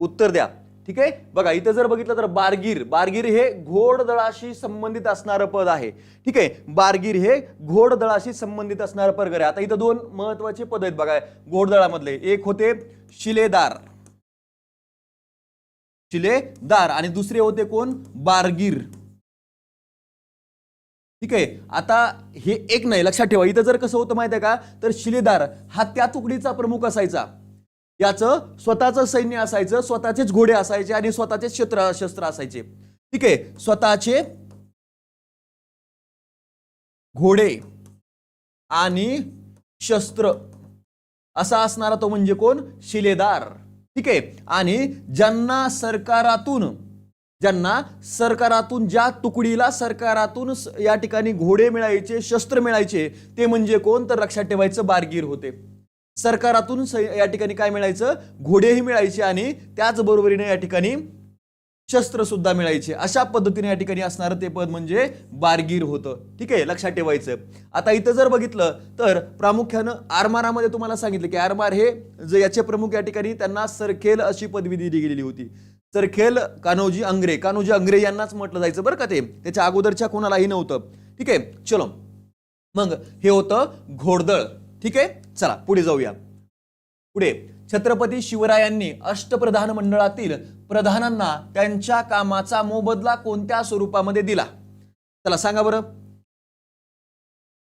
उत्तर द्या. ठीक आहे, बघा इथं जर बघितलं तर बारगीर, बारगीर हे घोडदळाशी संबंधित असणारं पद आहे. ठीक आहे, बारगीर हे घोडदळाशी संबंधित असणारं पद आहे. आता इथं दोन महत्वाचे पद आहेत बघा घोडदळामधले. एक होते शिलेदार, शिलेदार, आणि दुसरे होते कोण, बारगीर. ठीक आहे, आता हे एक नाही, लक्षात ठेवा. इथं जर कसं होतं माहिती आहे का, तर शिलेदार हा त्या तुकडीचा प्रमुख असायचा. याचं स्वतःचं सैन्य असायचं, स्वतःचेच घोडे असायचे आणि स्वतःचेच शस्त्र असायचे. ठीक आहे, स्वतःचे घोडे आणि शस्त्र असा असणारा तो म्हणजे कोण, शिलेदार. ठीक आहे, आणि ज्यांना सरकारातून ज्या तुकडीला सरकारातून या ठिकाणी घोडे मिळायचे, शस्त्र मिळायचे, ते म्हणजे कोण, तर लक्षात ठेवायचं बारगीर होते. सरकारातून या ठिकाणी काय मिळायचं, घोडेही मिळायचे आणि त्याचबरोबरीने या ठिकाणी शस्त्र सुद्धा मिळायचे. अशा पद्धतीने या ठिकाणी असणारं ते पद म्हणजे बारगीर होतं. ठीक आहे, लक्षात ठेवायचं. आता इथं जर बघितलं तर प्रामुख्यानं आरमारामध्ये तुम्हाला सांगितलं की आरमार हे जे याचे प्रमुख या ठिकाणी त्यांना सरखेल अशी पदवी दिली गेलेली होती. सरखेल कान्होजी अंग्रे, कान्होजी अंग्रे यांनाच म्हटलं जायचं बरं का, ते त्याच्या अगोदरच्या कोणालाही नव्हतं. ठीक आहे, चलो मग हे होतं घोडदळ. ठीक आहे, चला पुढे जाऊया. पुढे छत्रपती शिवरायांनी अष्टप्रधान मंडळातील प्रधानांना त्यांच्या कामाचा मोबदला कोणत्या स्वरूपामध्ये दिला? चला सांगा बरं.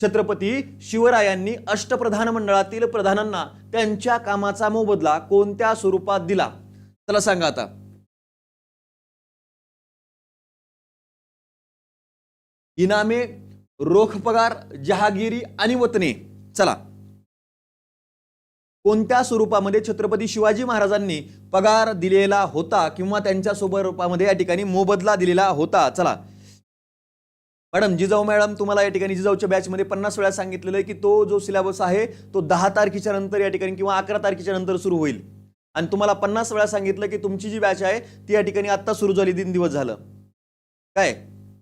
छत्रपती शिवरायांनी अष्टप्रधान मंडळातील प्रधानांना त्यांच्या कामाचा मोबदला कोणत्या स्वरूपात दिला? चला सांगा आता. इनामे, रोख पगार, जहागिरी आणि वतने. चला कोणत्या स्वरूपामध्ये छत्रपती शिवाजी महाराजांनी पगार दिलेला होता किंवा त्यांच्या स्वरूपामध्ये या ठिकाणी मोबदला दिलेला होता? चला मॅडम, जिजाऊ मॅडम तुम्हाला या ठिकाणी जिजाऊच्या बॅचमध्ये 50 वेळा सांगितलेलं आहे की तो जो सिलेबस आहे तो 10 तारखेच्या नंतर या ठिकाणी किंवा 11 तारखेच्या नंतर सुरू होईल. आणि तुम्हाला 50 वेळा सांगितलं की तुमची जी बॅच आहे ती या ठिकाणी आत्ता सुरू झाली, 3 दिवस झालं काय.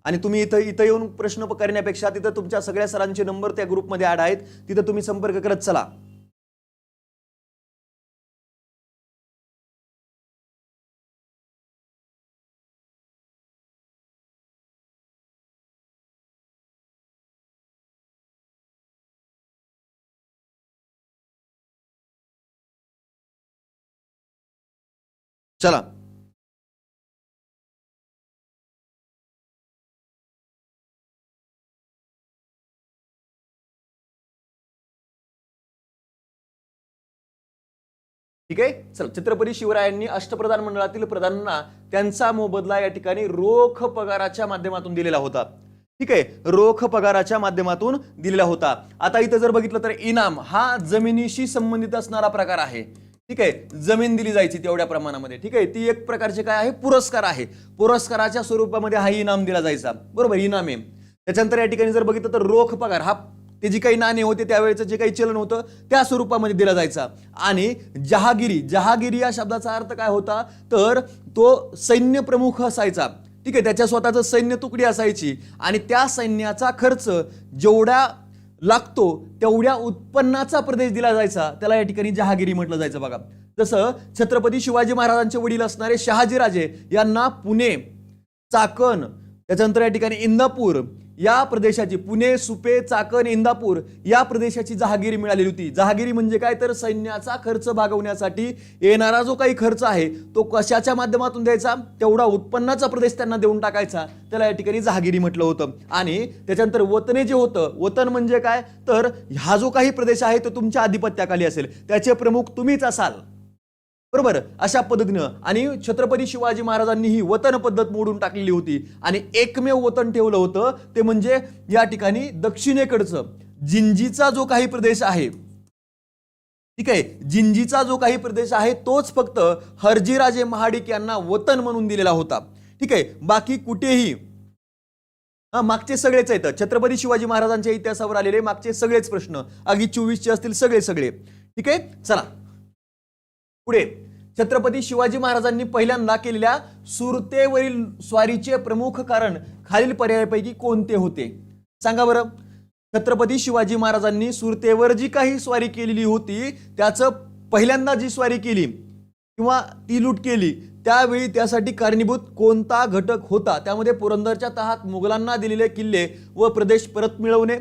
आणि तुम्ही इथं येऊन प्रश्न करण्यापेक्षा तिथं तुमच्या सगळ्या सरांचे नंबर त्या ग्रुपमध्ये ऍड आहेत, तिथं तुम्ही संपर्क करत चला. चला ठीक आहे, चल छत्रपती शिवरायांनी अष्टप्रधान मंडळातील प्रधानांना त्यांचा मोबदला या ठिकाणी रोख पगाराच्या माध्यमातून दिलेला होता. ठीक आहे, रोख पगाराच्या माध्यमातून दिलेला होता. आता इथं जर बघितलं तर इनाम हा जमिनीशी संबंधित असणारा प्रकार आहे. ठीक आहे, जमीन दिली जायची तेवढ्या प्रमाणामध्ये. ठीक आहे, ती एक प्रकारचे काय आहे, पुरस्कार आहे. पुरस्काराच्या स्वरूपामध्ये हा इनाम दिला जायचा, बरोबर, इनाम आहे. त्याच्यानंतर या ठिकाणी जर बघितलं तर रोख पगार हा ते जी काही नाणे होते त्यावेळेचं जे काही चलन होतं त्या स्वरूपामध्ये दिला जायचा. आणि जहागिरी, जहागिरी या शब्दाचा अर्थ काय होता, तर तो सैन्य प्रमुख असायचा. ठीक आहे, त्याच्या स्वतःचं सैन्य तुकडी असायची आणि त्या सैन्याचा खर्च जेवढा लागतो तेवढ्या उत्पन्नाचा प्रदेश दिला जायचा, त्याला या ठिकाणी जहागिरी म्हटलं जायचं. बघा जसं छत्रपती शिवाजी महाराजांचे वडील असणारे शहाजीराजे यांना पुणे, चाकण, त्याच्यानंतर या ठिकाणी इंदापूर या प्रदेशाची, पुणे, सुपे, चाकण, इंदापूर या प्रदेशाची जहागिरी मिळालेली होती. जहागिरी म्हणजे काय, तर सैन्याचा खर्च भागवण्यासाठी येणारा जो काही खर्च आहे तो कशाच्या माध्यमातून द्यायचा, तेवढा उत्पन्नाचा प्रदेश त्यांना देऊन टाकायचा, त्याला या ठिकाणी जहागिरी म्हटलं होतं. आणि त्याच्यानंतर वतने जे होतं, वतन म्हणजे काय, तर हा जो काही प्रदेश आहे तो तुमच्या आधिपत्याखाली असेल, त्याचे प्रमुख तुम्हीच असाल, बरोबर, अशा पद्धतीनं. आणि छत्रपती शिवाजी महाराजांनी ही वतन पद्धत मोडून टाकलेली होती आणि एकमेव वतन ठेवलं होतं ते म्हणजे या ठिकाणी दक्षिणेकडचं जिंजीचा जो काही प्रदेश आहे. ठीक आहे, जिंजीचा जो काही प्रदेश आहे तोच फक्त हरजीराजे महाडिक यांना वतन म्हणून दिलेला होता. ठीक आहे, बाकी कुठेही मागचे सगळेच आहेत. छत्रपती शिवाजी महाराजांच्या इतिहासावर आलेले मागचे सगळेच प्रश्न, अगदी 24चे असतील सगळे. ठीक आहे, चला पुढे. छत्रपती शिवाजी महाराजांनी पहिल्यांदा केलेल्या सुरतेवरील स्वारीचे प्रमुख कारण खालील पर्यायापैकी कोणते होते? सांगा बरं. छत्रपती शिवाजी महाराजांनी सुरतेवर जी काही स्वारी केलेली होती त्याचं पहिल्यांदा जी स्वारी केली किंवा ती लूट केली त्यावेळी त्यासाठी कारणीभूत कोणता घटक होता? त्यामध्ये पुरंदरच्या तहात मुघलांना दिलेले किल्ले व प्रदेश परत मिळवणे,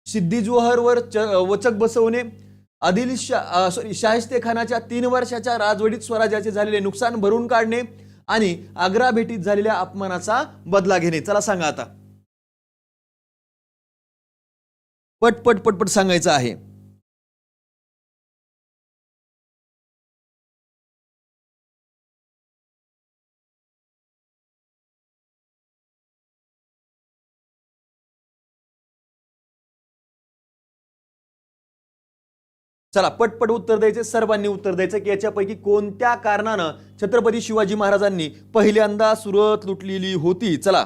सिद्दी जोहरवर वचक बसवणे, शाहिस्ते खानाच्या 3 वर्षाच्या राजवटीत स्वराज्याचे झालेले नुकसान भरून काढणे आणि आग्रा भेटीत झालेल्या अपमानाचा बदला घेणे. चला सांगा आता. पटपट पटपट सांगायचं आहे. चला पटपट उत्तर द्यायचे, सर्वांनी उत्तर द्यायचं की याच्यापैकी कोणत्या कारणानं छत्रपती शिवाजी महाराजांनी पहिल्यांदा सुरत लुटलेली होती. चला.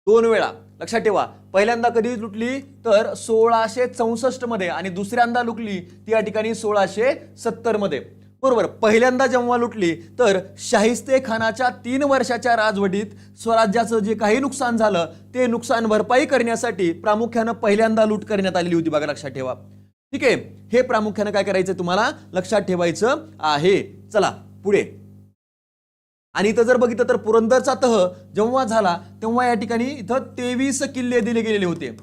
2 वेळा लक्षात ठेवा. पहिल्यांदा कधी लुटली तर 1664 मध्ये आणि दुसऱ्यांदा लुटली ती या ठिकाणी 1670 मध्ये. बरोबर. पहिल्यांदा जेव्हा लुटली तर शाहिस्ते खानाच्या 3 वर्षाच्या राजवटीत स्वराज्याचं जे काही नुकसान झालं ते नुकसान भरपाई करण्यासाठी प्रामुख्याने पहिल्यांदा लूट करण्यात आलेली होती. बघा लक्षात ठेवा. ठीक आहे. हे प्रामुख्याने काय करायचं तुम्हाला लक्षात ठेवायचं आहे. चला पुढे. आणि इथं जर बघितलं तर पुरंदरचा तह जेव्हा झाला तेव्हा या ठिकाणी इथं 23 किल्ले दिले गेलेले होते.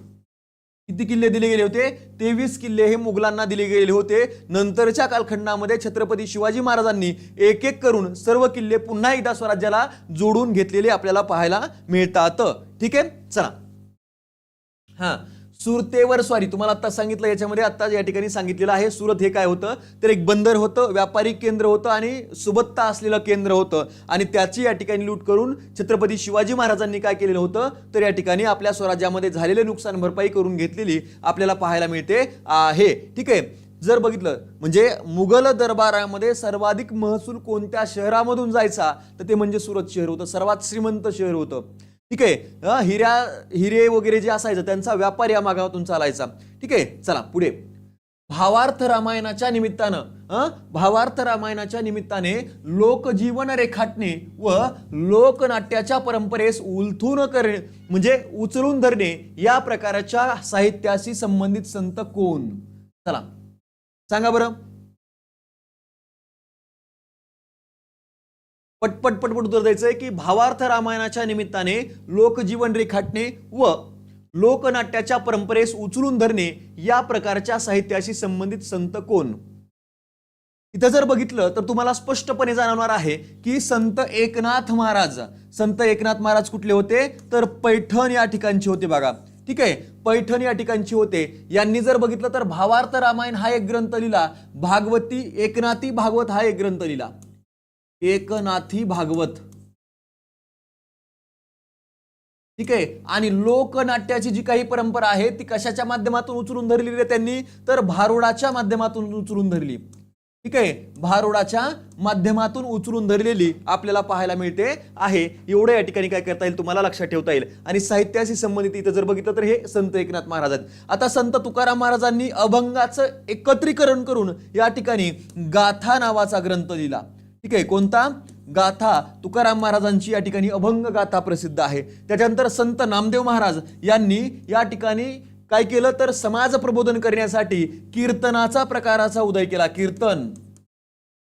किती किल्ले दिले गेले होते? 23 किल्ले हे मुघलांना दिले गेलेले होते. नंतरच्या कालखंडामध्ये छत्रपती शिवाजी महाराजांनी एक एक करून सर्व किल्ले पुन्हा एकदा स्वराज्याला जोडून घेतलेले आपल्याला पाहायला मिळतात. ठीक आहे. चला. हा, सुरतेवर स्वारी तुम्हाला आता सांगितलं. याच्यामध्ये आता या ठिकाणी सांगितलेलं आहे सुरत हे काय होतं तर एक बंदर होतं, व्यापारिक केंद्र होतं आणि सुबत्ता असलेलं केंद्र होतं आणि त्याची या ठिकाणी लूट करून छत्रपती शिवाजी महाराजांनी काय केलेलं होतं तर या ठिकाणी आपल्या स्वराज्यामध्ये झालेले नुकसान भरपाई करून घेतलेली आपल्याला पाहायला मिळते आहे. ठीक आहे. जर बघितलं म्हणजे मुघल दरबारामध्ये सर्वाधिक महसूल कोणत्या शहरामधून जायचा तर ते म्हणजे सुरत शहर होतं. सर्वात श्रीमंत शहर होतं. ठीक आहे. हिरे वगैरे जे असायचं त्यांचा व्यापार या मागातून चालायचा. ठीक आहे. चला पुढे. भावार्थ रामायणाच्या निमित्ताने लोकजीवन रेखाटणे व लोकनाट्याच्या परंपरेस उलथून करणे म्हणजे उचलून धरणे या प्रकारच्या साहित्याशी संबंधित संत कोण? चला सांगा बरं. पटपट पटपट उत्तर द्यायचंय की भावार्थ रामायणाच्या निमित्ताने लोकजीवन रेखाटणे व लोकनाट्याच्या परंपरेस उचलून धरणे या प्रकारच्या साहित्याशी संबंधित संत कोण? इथं जर बघितलं तर तुम्हाला स्पष्टपणे जाणवणार आहे की संत एकनाथ महाराज. संत एकनाथ महाराज कुठले होते तर पैठण या ठिकाणचे होते. बघा. ठीक आहे. पैठण या ठिकाणचे होते. यांनी जर बघितलं तर भावार्थ रामायण हा एक ग्रंथ लिहिला, भागवती एकनाथी भागवत हा एक ग्रंथ लिहिला. एकनाथी भागवत. ठीक आहे. आणि लोकनाट्याची जी काही परंपरा आहे ती कशाच्या माध्यमातून उचलून धरलेली आहे त्यांनी तर भारुडाच्या माध्यमातून उचलून धरली. ठीक आहे. भारुडाच्या माध्यमातून उचलून धरलेली आपल्याला पाहायला मिळते आहे. एवढं या ठिकाणी काय करता येईल तुम्हाला लक्षात ठेवता येईल. आणि साहित्याशी संबंधित इथं जर बघितलं तर हे संत एकनाथ महाराज आहेत. आता संत तुकाराम महाराजांनी अभंगाचं एकत्रीकरण करून या ठिकाणी गाथा नावाचा ग्रंथ लिहिला. ठीक आहे. कोणता? गाथा. तुकाराम महाराजांची या ठिकाणी अभंग गाथा प्रसिद्ध आहे. त्याच्यानंतर संत नामदेव महाराज यांनी या ठिकाणी काय केलं तर समाज प्रबोधन करण्यासाठी कीर्तनाचा प्रकाराचा उदय केला. कीर्तन.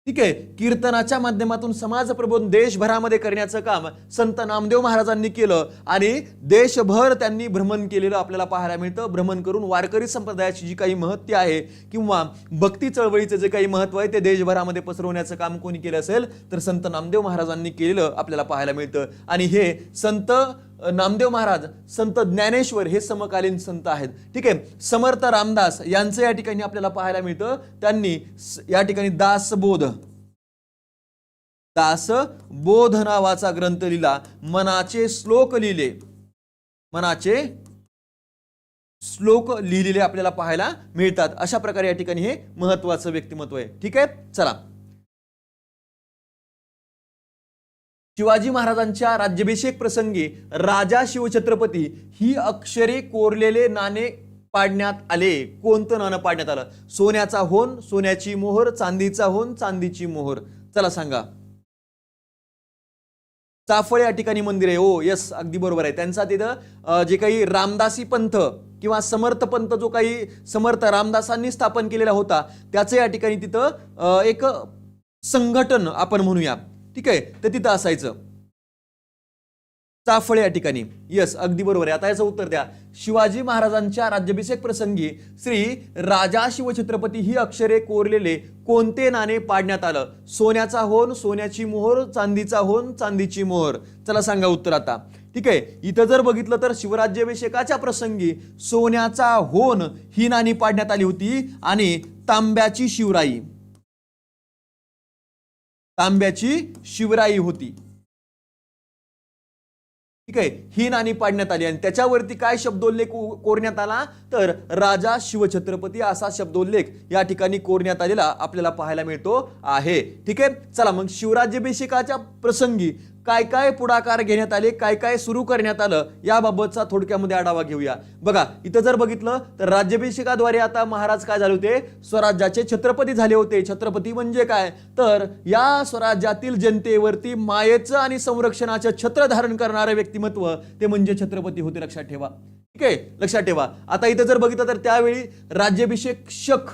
ठीक आहे. कीर्तनाच्या माध्यमातून समाज प्रबोधन देशभरामध्ये करण्याचं काम संत नामदेव महाराजांनी केलं आणि देशभर त्यांनी भ्रमण केलेलं आपल्याला पाहायला मिळतं. भ्रमण करून वारकरी संप्रदायाची जी काही महत्त्व आहे किंवा भक्ती चळवळीचं जे काही महत्त्व आहे ते देशभरामध्ये पसरवण्याचं काम कोणी केलं असेल तर संत नामदेव महाराजांनी केलेलं आपल्याला पाहायला मिळतं. आणि हे संत नामदेव महाराज संत ज्ञानेश्वर हे समकालीन संत आहेत. ठीक आहे. समर्थ रामदास यांचं या ठिकाणी आपल्याला पाहायला मिळतं. त्यांनी या ठिकाणी दासबोध नावाचा ग्रंथ लिहिला. मनाचे श्लोक लिहिले. मनाचे श्लोक लिहिलेले आपल्याला पाहायला मिळतात. अशा प्रकारे या ठिकाणी हे महत्वाचं व्यक्तिमत्व आहे. ठीक आहे. चला. शिवाजी महाराजांच्या राज्याभिषेक प्रसंगी राजा शिवछत्रपती ही अक्षरे कोरलेले नाणे पाडण्यात आले. कोणतं नाणं पाडण्यात आलं? सोन्याचा होन, सोन्याची मोहर, चांदीचा होन, चांदीची मोहर. चला सांगा. चाफळ या ठिकाणी मंदिर आहे. हो यस, अगदी बरोबर आहे. त्यांचा तिथं जे काही रामदासी पंथ किंवा समर्थ पंथ जो काही समर्थ रामदासांनी स्थापन केलेला होता त्याचं या ठिकाणी तिथं एक संघटन आपण म्हणूया, ठीक आहे, तर तिथं असायचं चाफळ या ठिकाणी. यस, अगदी बरोबर आहे. आता याचं उत्तर द्या. शिवाजी महाराजांच्या राज्याभिषेक प्रसंगी श्री राजा शिवछत्रपती ही अक्षरे कोरलेले कोणते नाणे पाडण्यात आलं? सोन्याचा होन, सोन्याची मोहर, चांदीचा होन, चांदीची मोहर. चला सांगा उत्तर आता. ठीक आहे, इथं जर बघितलं तर शिवराज्याभिषेकाच्या प्रसंगी सोन्याचा होन ही नाणी पाडण्यात आली होती आणि तांब्याची शिवराई, तांब्याची शिवराई होती. ठीक आहे, ही नाणी पाडण्यात आली आणि त्याच्यावरती काय शब्दोल्लेख कोरण्यात आला तर राजा शिवछत्रपती असा शब्दोल्लेख या ठिकाणी कोरण्यात आलेला आपल्याला पाहायला मिळतो आहे. ठीक आहे, चला मग शिवराज्याभिषेकाच्या प्रसंगी काय काय पुढाकार घेण्यात आले, काय काय सुरू करण्यात आलं याबाबतचा थोडक्यामध्ये आढावा घेऊया. बघा इथं जर बघितलं तर राज्याभिषेकाद्वारे आता महाराज काय झाले होते? स्वराज्याचे छत्रपती झाले होते. छत्रपती म्हणजे काय तर या स्वराज्यातील जनतेवरती मायेचं आणि संरक्षणाचं छत्र धारण करणारे व्यक्तिमत्व ते म्हणजे छत्रपती होते. लक्षात ठेवा. ठीक आहे, लक्षात ठेवा. आता इथं जर बघितलं तर त्यावेळी राज्याभिषेक शक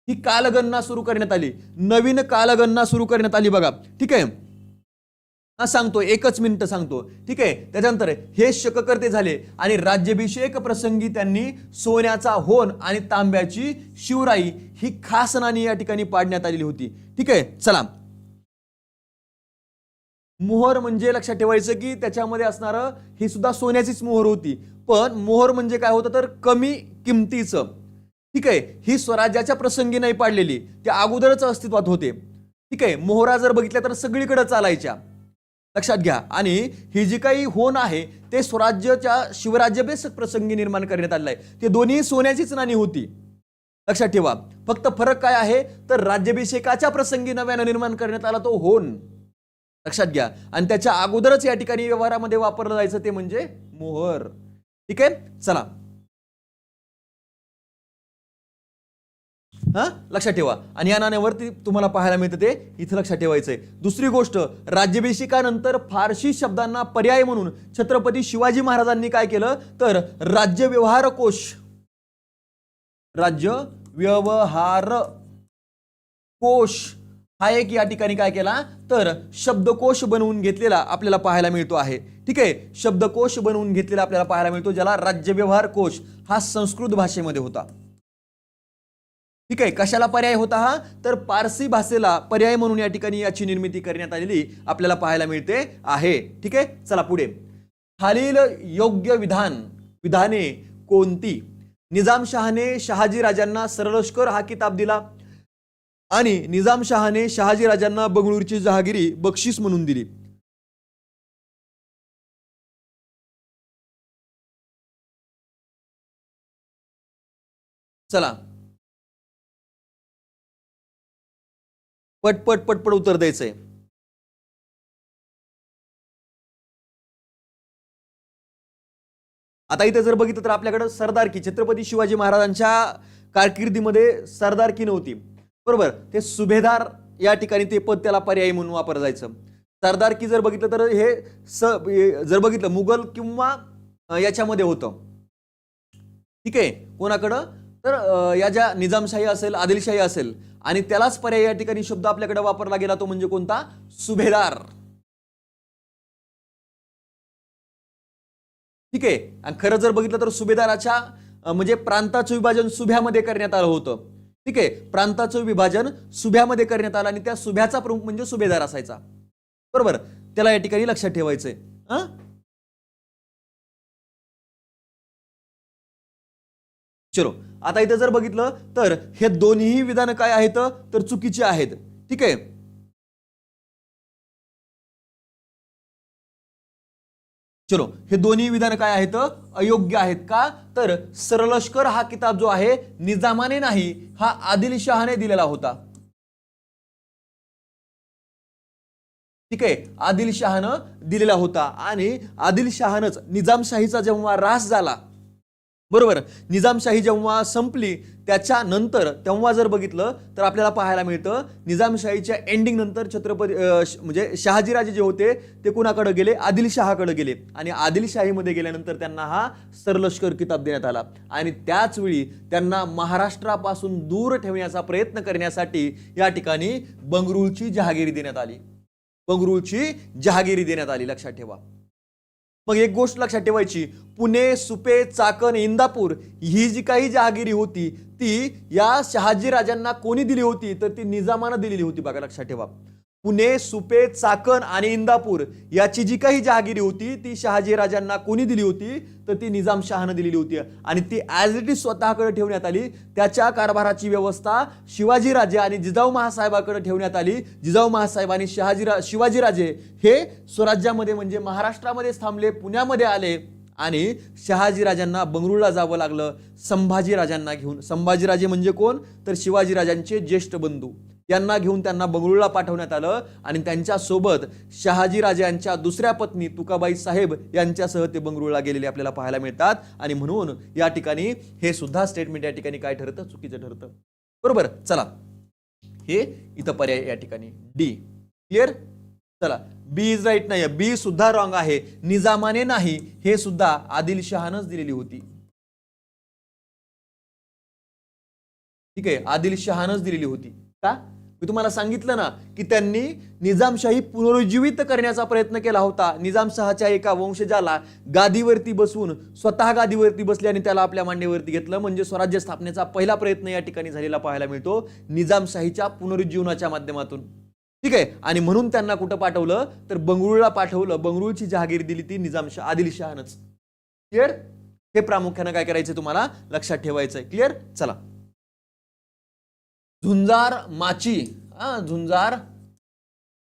ही कालगणना सुरू करण्यात आली, नवीन कालगणना सुरू करण्यात आली. बघा ठीक आहे, सांगतो, एकच मिनिट सांगतो. ठीक आहे, त्याच्यानंतर हे शककर्ते झाले आणि राज्याभिषेक प्रसंगी त्यांनी सोन्याचा होन आणि तांब्याची शिवराई ही खास नाणी या ठिकाणी पाडण्यात आलेली होती. ठीक आहे, चला. मोहर म्हणजे लक्षात ठेवायचं की त्याच्यामध्ये असणारं ही सुद्धा सोन्याचीच मोहर होती, पण मोहर म्हणजे काय होतं तर कमी किमतीचं. ठीक आहे, ही स्वराज्याच्या प्रसंगी नाही पाडलेली, त्या अगोदरच अस्तित्वात होते. ठीक आहे, मोहरा जर बघितल्या तर सगळीकडे चालायच्या, लक्षात घ्या. आणि ही जी काही होन आहे ते स्वराज्याच्या शिवराज्याभिषेक प्रसंगी निर्माण करण्यात आलेलं आहे. ते दोन्ही सोन्याचीच नाणी होती, लक्षात ठेवा. फक्त फरक काय आहे तर राज्याभिषेकाच्या प्रसंगी नव्यानं निर्माण करण्यात आला तो होन, लक्षात घ्या. आणि त्याच्या अगोदरच या ठिकाणी व्यवहारामध्ये वापरलं जायचं ते म्हणजे मोहर. ठीक आहे, चला. लक्षात ठेवा. आणि या नाण्यावरती तुम्हाला पाहायला मिळतं ते इथं लक्षात ठेवायचंय. दुसरी गोष्ट, राज्याभिषेकानंतर फारसी शब्दांना पर्याय म्हणून छत्रपती शिवाजी महाराजांनी काय केलं तर राज्य व्यवहार कोश, राज्य व्यवहार कोश हा एक या ठिकाणी काय केला तर शब्दकोश बनवून घेतलेला आपल्याला पाहायला मिळतो आहे. ठीक आहे, शब्दकोश बनवून घेतलेला आपल्याला पाहायला मिळतो, ज्याला राज्य व्यवहार कोश हा संस्कृत भाषेमध्ये होता. ठीक आहे, कशाला पर्याय होता हा तर पारसी भाषेला पर्याय म्हणून या ठिकाणी याची निर्मिती करण्यात आलेली आपल्याला पाहायला मिळते आहे. ठीक आहे, चला पुढे. खालील योग्य विधाने कोणती? निजामशहाने शहाजी राजांना सरलष्कर हा किताब दिला आणि निजामशहाने शहाजी राजांना बंगळूरची जहागिरी बक्षीस म्हणून दिली. चला पटपट पटपट उत्तर द्यायचंय. आता इथे जर बघितलं तर आपल्याकडे सरदारकी, छत्रपती शिवाजी महाराजांच्या कारकिर्दीमध्ये सरदारकी नव्हती, बरोबर. ते सुभेदार या ठिकाणी ते पद त्याला पर्यायी म्हणून वापरलं जायचं. सरदारकी जर बघितलं तर हे जर बघितलं मुघल किंवा याच्यामध्ये होतं. ठीक आहे, कोणाकडं तर या ज्या निजामशाही असेल, आदिलशाही असेल, आणि त्यालाच पर्याय या ठिकाणी शब्द आपल्याकडे वापरला गेला तो म्हणजे कोणता? सुभेदार. ठीक आहे, आणि खरं जर बघितलं तर सुभेदाराच्या म्हणजे प्रांताचं विभाजन सुभ्यामध्ये करण्यात आलं होतं. ठीक आहे, प्रांताचं विभाजन सुभ्यामध्ये करण्यात आलं आणि त्या सुभ्याचा प्रमुख म्हणजे सुभेदार असायचा, बरोबर. त्याला या ठिकाणी लक्षात ठेवायचंय. चलो, आता इथे जर बघितलं तर हे दोन्ही विधान काय आहेत तर चुकीची आहेत. ठीक आहे, चलो, हे दोन्ही विधान काय आहेत अयोग्य आहेत. का तर सरलष्कर हा किताब जो आहे निजामाने नाही, हा आदिलशहाने दिलेला होता. ठीक आहे, आदिलशहानं दिलेला होता आणि आदिलशहानच निजामशाहीचा जेव्हा ऱ्हास झाला बरोबर. निजामशाही जेव्हा संपली त्याच्यानंतर तेव्हा जर बघितलं तर आपल्याला पाहायला मिळतं निजामशाहीच्या एंडिंग नंतर छत्रपती म्हणजे शहाजीराजे जे होते ते कुणाकडे गेले, आदिलशहाकडे गेले आणि आदिलशाहीमध्ये गेल्यानंतर त्यांना हा सरलष्कर किताब देण्यात आला आणि त्याच वेळी त्यांना महाराष्ट्रापासून दूर ठेवण्याचा प्रयत्न करण्यासाठी या ठिकाणी बंगळुरूची जहागिरी देण्यात आली. बंगळुरूची जहागिरी देण्यात आली, लक्षात ठेवा. मग एक गोष्ट लक्षात ठेवायची, पुणे, सुपे, चाकण, इंदापूर ही जी काही जहागिरी होती ती या शहाजी राजांना कोणी दिली होती तर ती निजामानं दिलेली होती. बघा लक्षात ठेवा, पुणे, सुपे, चाकण आणि इंदापूर याची जी काही जहागिरी होती ती शहाजी राजांना कोणी दिली होती तर ती निजामशहानं दिलेली होती आणि ती ॲज इट इज स्वतःकडे ठेवण्यात आली. त्याच्या कारभाराची व्यवस्था शिवाजीराजे आणि जिजाऊ महासाहेबाकडे ठेवण्यात आली. जिजाऊ महासाहेब आणि शिवाजीराजे हे स्वराज्यामध्ये म्हणजे महाराष्ट्रामध्येच थांबले, पुण्यामध्ये आले आणि शहाजीराजांना बंगळुरूला जावं लागलं संभाजीराजांना घेऊन. संभाजीराजे म्हणजे कोण तर शिवाजीराजांचे ज्येष्ठ बंधू. यांना घेऊन त्यांना बंगळुरूला पाठवण्यात आलं आणि त्यांच्या सोबत शहाजीराजे यांच्या दुसऱ्या पत्नी तुकाबाई साहेब यांच्यासह ते बंगळुरूला गेलेले आपल्याला पाहायला मिळतात आणि म्हणून या ठिकाणी हे सुद्धा स्टेटमेंट या ठिकाणी काय ठरतं, चुकीचं ठरतं. बरोबर. चला, हे इथं पर्याय या ठिकाणी डी. क्लिअर. चला, बी इज राईट नाही, बी सुद्धा रॉंग आहे. निजामाने नाही, हे सुद्धा आदिलशहानंच दिलेली होती. ठीक आहे, आदिलशहानंच दिलेली होती. का? मी तुम्हाला सांगितलं ना की त्यांनी निजामशाही पुनरुज्जीवित करण्याचा प्रयत्न केला होता. निजामशहाच्या एका वंशजाला गादीवरती बसवून स्वतः गादीवरती बसले आणि त्याला आपल्या मांडीवरती घेतलं. म्हणजे स्वराज्य स्थापनेचा पहिला प्रयत्न या ठिकाणी झालेला पाहायला मिळतो निजामशाहीच्या पुनरुज्जीवनाच्या माध्यमातून. ठीक आहे, आणि म्हणून त्यांना कुठं पाठवलं तर बंगळुरूला पाठवलं. बंगळुरूची जहागिरी दिली ती निजामशाह आदिलशहानंच. क्लिअर. हे प्रामुख्याने काय करायचं तुम्हाला लक्षात ठेवायचंय. क्लिअर. चला, झुंजार माची, झुंजार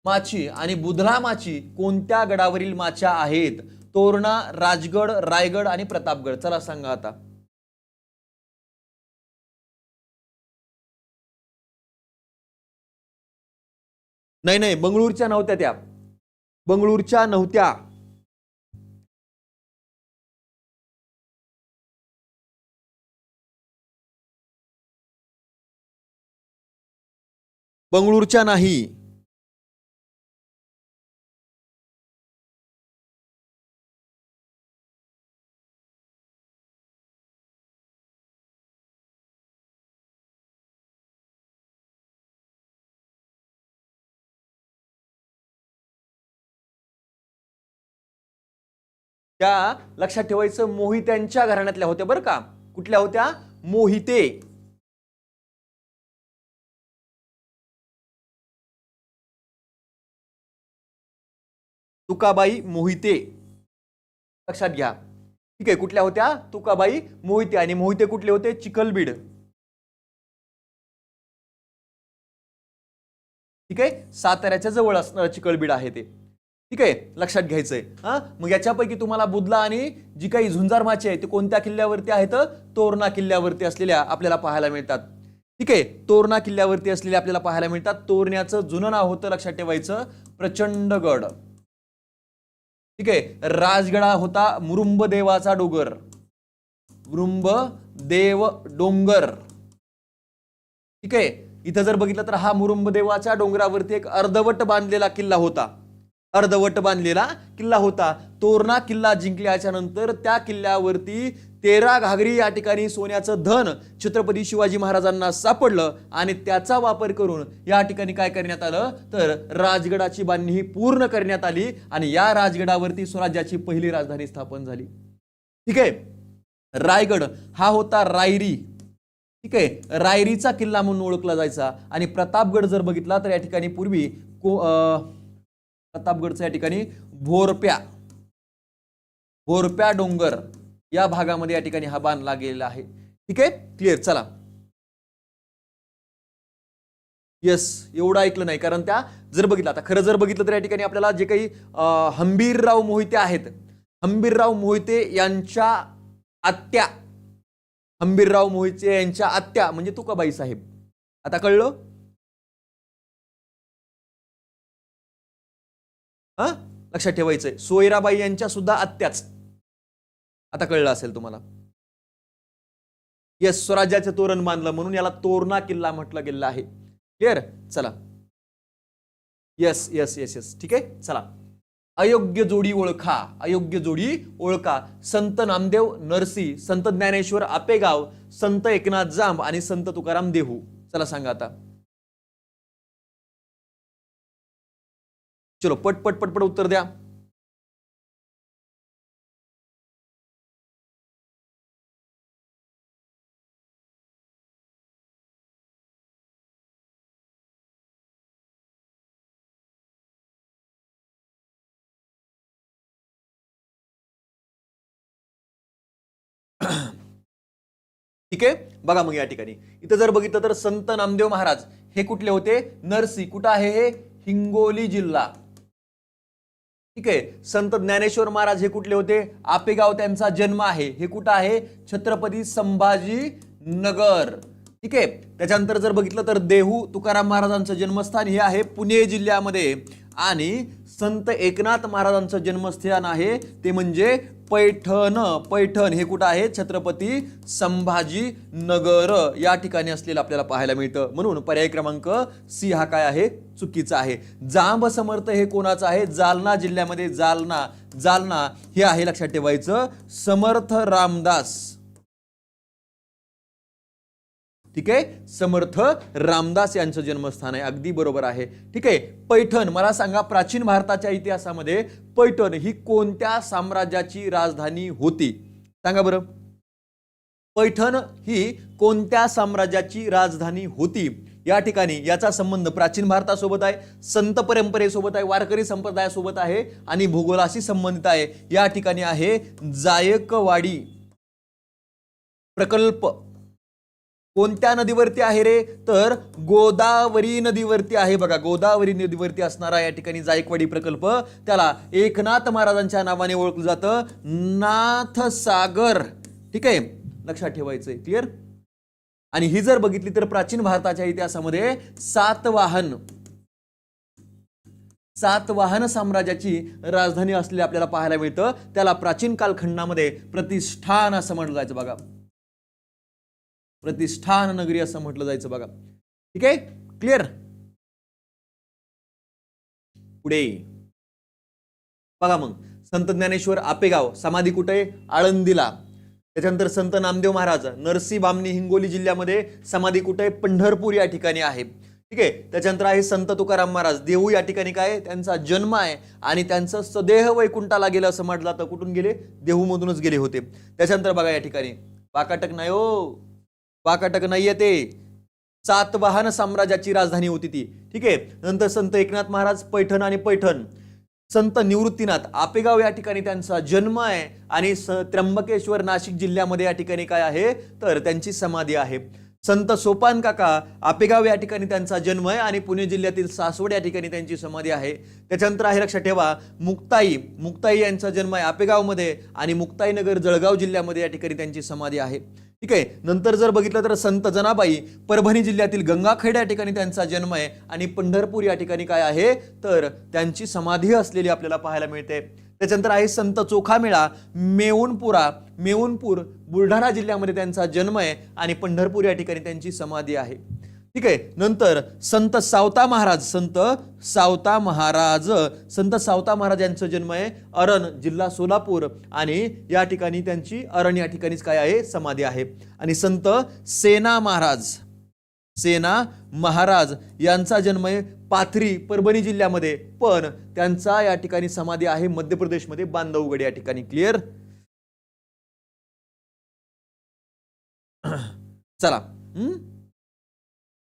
माची आणि बुधला माची कोणत्या गडावरील माच्या आहेत? तोरणा, राजगड, रायगड आणि प्रतापगड. चला सांगा आता. नाही नाही, बंगळुरूच्या नव्हत्या त्या, बंगळुरूच्या नव्हत्या. बंगळुरूच्या नाही. त्या लक्षात ठेवायचं मोहित्यांच्या घराण्यातल्या होत्या बरं का. कुठल्या होत्या? मोहिते. तुकाबाई मोहिते लक्षात घ्या. ठीक आहे, कुठल्या होत्या? तुकाबाई मोहिते. आणि मोहिते कुठले होते? चिखलबीड. ठीक आहे, साताऱ्याच्या जवळ असणारं चिखलबीड आहे ते. ठीक आहे, लक्षात घ्यायचंय. मग याच्यापैकी तुम्हाला बुधला आणि जी काही झुंजार माची आहे ते कोणत्या किल्ल्यावरती आहेत? तोरणा किल्ल्यावरती असलेल्या आपल्याला पाहायला मिळतात. ठीक आहे, तोरणा किल्ल्यावरती असलेल्या आपल्याला पाहायला मिळतात. तोरण्याचं जुनं नाव होतं लक्षात ठेवायचं प्रचंडगड. ठीक आहे, राजगडा होता मुरुंबदेवाचा डोंगर, मुरुंबदेव डोंगर. ठीक आहे, इथं जर बघितलं तर हा मुरुंबदेवाच्या डोंगरावरती एक अर्धवट बांधलेला किल्ला होता. अर्धवट बांधलेला किल्ला होता. तोरणा किल्ला जिंकल्याच्या नंतर त्या किल्ल्यावरती 13 घागरी या ठिकाणी सोन्याचं धन छत्रपती शिवाजी महाराजांना सापडलं आणि त्याचा वापर करून या ठिकाणी काय करण्यात आलं तर राजगडाची बांधणी ही पूर्ण करण्यात आली आणि या राजगडावरती स्वराज्याची पहिली राजधानी स्थापन झाली. ठीक आहे, रायगड हा होता रायरी. ठीक आहे, रायरीचा किल्ला म्हणून ओळखला जायचा. आणि प्रतापगड जर बघितला तर या ठिकाणी पूर्वी प्रतापगडच्या या ठिकाणी भोरप्या डोंगर या भागामध्ये या ठिकाणी हा बांधला गेलेला आहे. ठीक आहे, क्लिअर. चला, येस, एवढं ऐकलं नाही कारण त्या जर बघितलं आता खरं जर बघितलं तर या ठिकाणी आपल्याला जे काही हंबीरराव मोहिते आहेत, हंबीरराव मोहिते यांच्या आत्या, हंबीरराव मोहिते यांच्या आत्या म्हणजे तुकाबाई साहेब. आता कळलं? लक्षात ठेवायचंय. सोयराबाई यांच्या सुद्धा आत्याच. आता कळलं असेल तुम्हाला. येस, स्वराज्याचे तोरण बांधलं म्हणून याला तोरणा किल्ला म्हटलं गेलं आहे. क्लिअर. चला, येस येस येस येस, ठीक आहे. चला, अयोग्य जोडी ओळखा. अयोग्य जोडी ओळखा. संत नामदेव नरसी, संत ज्ञानेश्वर आपेगाव, संत एकनाथ जांब आणि संत तुकाराम देहू. चला सांगा आता. चलो पटपट पटपट उत्तर द्या. ठीक आहे. बघा मग या ठिकाणी इथं जर बघितलं तर संत नामदेव महाराज हे कुठले होते? नरसी. कुठं आहे हे? हिंगोली जिल्हा. ठीक आहे. संत ज्ञानेश्वर महाराज हे कुठले होते? आपेगाव त्यांचा जन्म आहे. हे कुठं आहे? छत्रपती संभाजी नगर. ठीक आहे. त्याच्यानंतर जर बघितलं तर देहू तुकाराम महाराजांचं जन्मस्थान हे आहे पुणे जिल्ह्यामध्ये. आणि संत एकनाथ महाराजांचं जन्मस्थान आहे ते म्हणजे पैठण. पैठण हे कुठं आहे? छत्रपती संभाजी नगर या ठिकाणी असलेलं आपल्याला पाहायला मिळतं. म्हणून पर्याय क्रमांक सी हा काय आहे? चुकीचा आहे. जांब समर्थ हे कोणाचं आहे? जालना जिल्ह्यामध्ये. जालना. जालना हे आहे लक्षात ठेवायचं समर्थ रामदास. ठीक आहे. समर्थ रामदास यांचं जन्मस्थान आहे. अगदी बरोबर आहे. ठीक आहे. पैठण, मला सांगा प्राचीन भारताच्या इतिहासामध्ये पैठण ही कोणत्या साम्राज्याची राजधानी होती? सांगा बरं. पैठण ही कोणत्या साम्राज्याची राजधानी होती? या ठिकाणी याचा संबंध प्राचीन भारतासोबत आहे, संत परंपरेसोबत आहे, वारकरी संप्रदायासोबत आहे आणि भूगोलाशी संबंधित आहे. या ठिकाणी आहे जायकवाडी प्रकल्प. कोणत्या नदीवरती आहे रे? तर गोदावरी नदीवरती आहे. बघा, गोदावरी नदीवरती असणारा या ठिकाणी जायकवाडी प्रकल्प, त्याला एकनाथ महाराजांच्या नावाने ओळखलं जातं, नाथसागर. ठीक आहे, लक्षात ठेवायचंय. क्लिअर. आणि ही जर बघितली तर प्राचीन भारताच्या इतिहासामध्ये सातवाहन साम्राज्याची राजधानी असलेली आपल्याला पाहायला मिळतं. त्याला प्राचीन कालखंडामध्ये प्रतिष्ठान असं म्हटलं जायचं. बघा, प्रतिष्ठान नगरी असं म्हटलं जायचं. बघा, ठीक आहे. क्लिअर. पुढे बघा मग, संत ज्ञानेश्वर आपेगाव समाधी कुठे? आळंदीला. त्याच्यानंतर संत नामदेव महाराज नरसी बामणी हिंगोली जिल्ह्यामध्ये समाधी कुठे? पंढरपूर या ठिकाणी आहे. ठीक आहे. त्याच्यानंतर आहे संत तुकाराम महाराज देहू या ठिकाणी काय? त्यांचा जन्म आहे आणि त्यांचं सदेह वैकुंठाला गेलं असं म्हटलं जातं. कुठून गेले? देहू मधूनच गेले होते. त्याच्यानंतर बघा या ठिकाणी वाकाटक नाही हो, वाकाटक नाहीये ते, सातवाहन साम्राज्याची राजधानी होती ती. ठीक आहे. नंतर संत एकनाथ महाराज पैठण आणि पैठण. संत निवृत्तीनाथ आपेगाव या ठिकाणी त्यांचा जन्म आहे आणि त्र्यंबकेश्वर नाशिक जिल्ह्यामध्ये या ठिकाणी काय आहे? तर त्यांची समाधी आहे. संत सोपान काका आपेगाव या ठिकाणी त्यांचा जन्म आहे आणि पुणे जिल्ह्यातील सासवड या ठिकाणी त्यांची समाधी आहे. त्याच्यानंतर आहे लक्षात ठेवा मुक्ताई यांचा जन्म आहे आपेगावमध्ये आणि मुक्ताईनगर जळगाव जिल्ह्यामध्ये या ठिकाणी त्यांची समाधी आहे. ठीक आहे. नंतर जर बघितलं तर संत जनाबाई परभणी जिल्ह्यातील गंगाखेड या ठिकाणी त्यांचा जन्म आहे आणि पंढरपूर या ठिकाणी काय आहे? तर त्यांची समाधी असलेली आपल्याला पाहायला मिळते. त्याच्यानंतर आहे संत चोखामेळा मेऊनपूर बुलढाणा जिल्ह्यामध्ये त्यांचा जन्म आहे आणि पंढरपूर या ठिकाणी त्यांची समाधी आहे. ठीक आहे. नंतर संत सावता महाराज यांचा जन्म आहे अरण जिल्हा सोलापूर आणि या ठिकाणी त्यांची अरण या ठिकाणीच काय आहे? समाधी आहे. आणि संत सेना महाराज यांचा जन्म आहे पाथरी परभणी जिल्ह्यामध्ये, पण त्यांचा या ठिकाणी समाधी आहे मध्य प्रदेशमध्ये बांधवगड या ठिकाणी. क्लिअर. चला,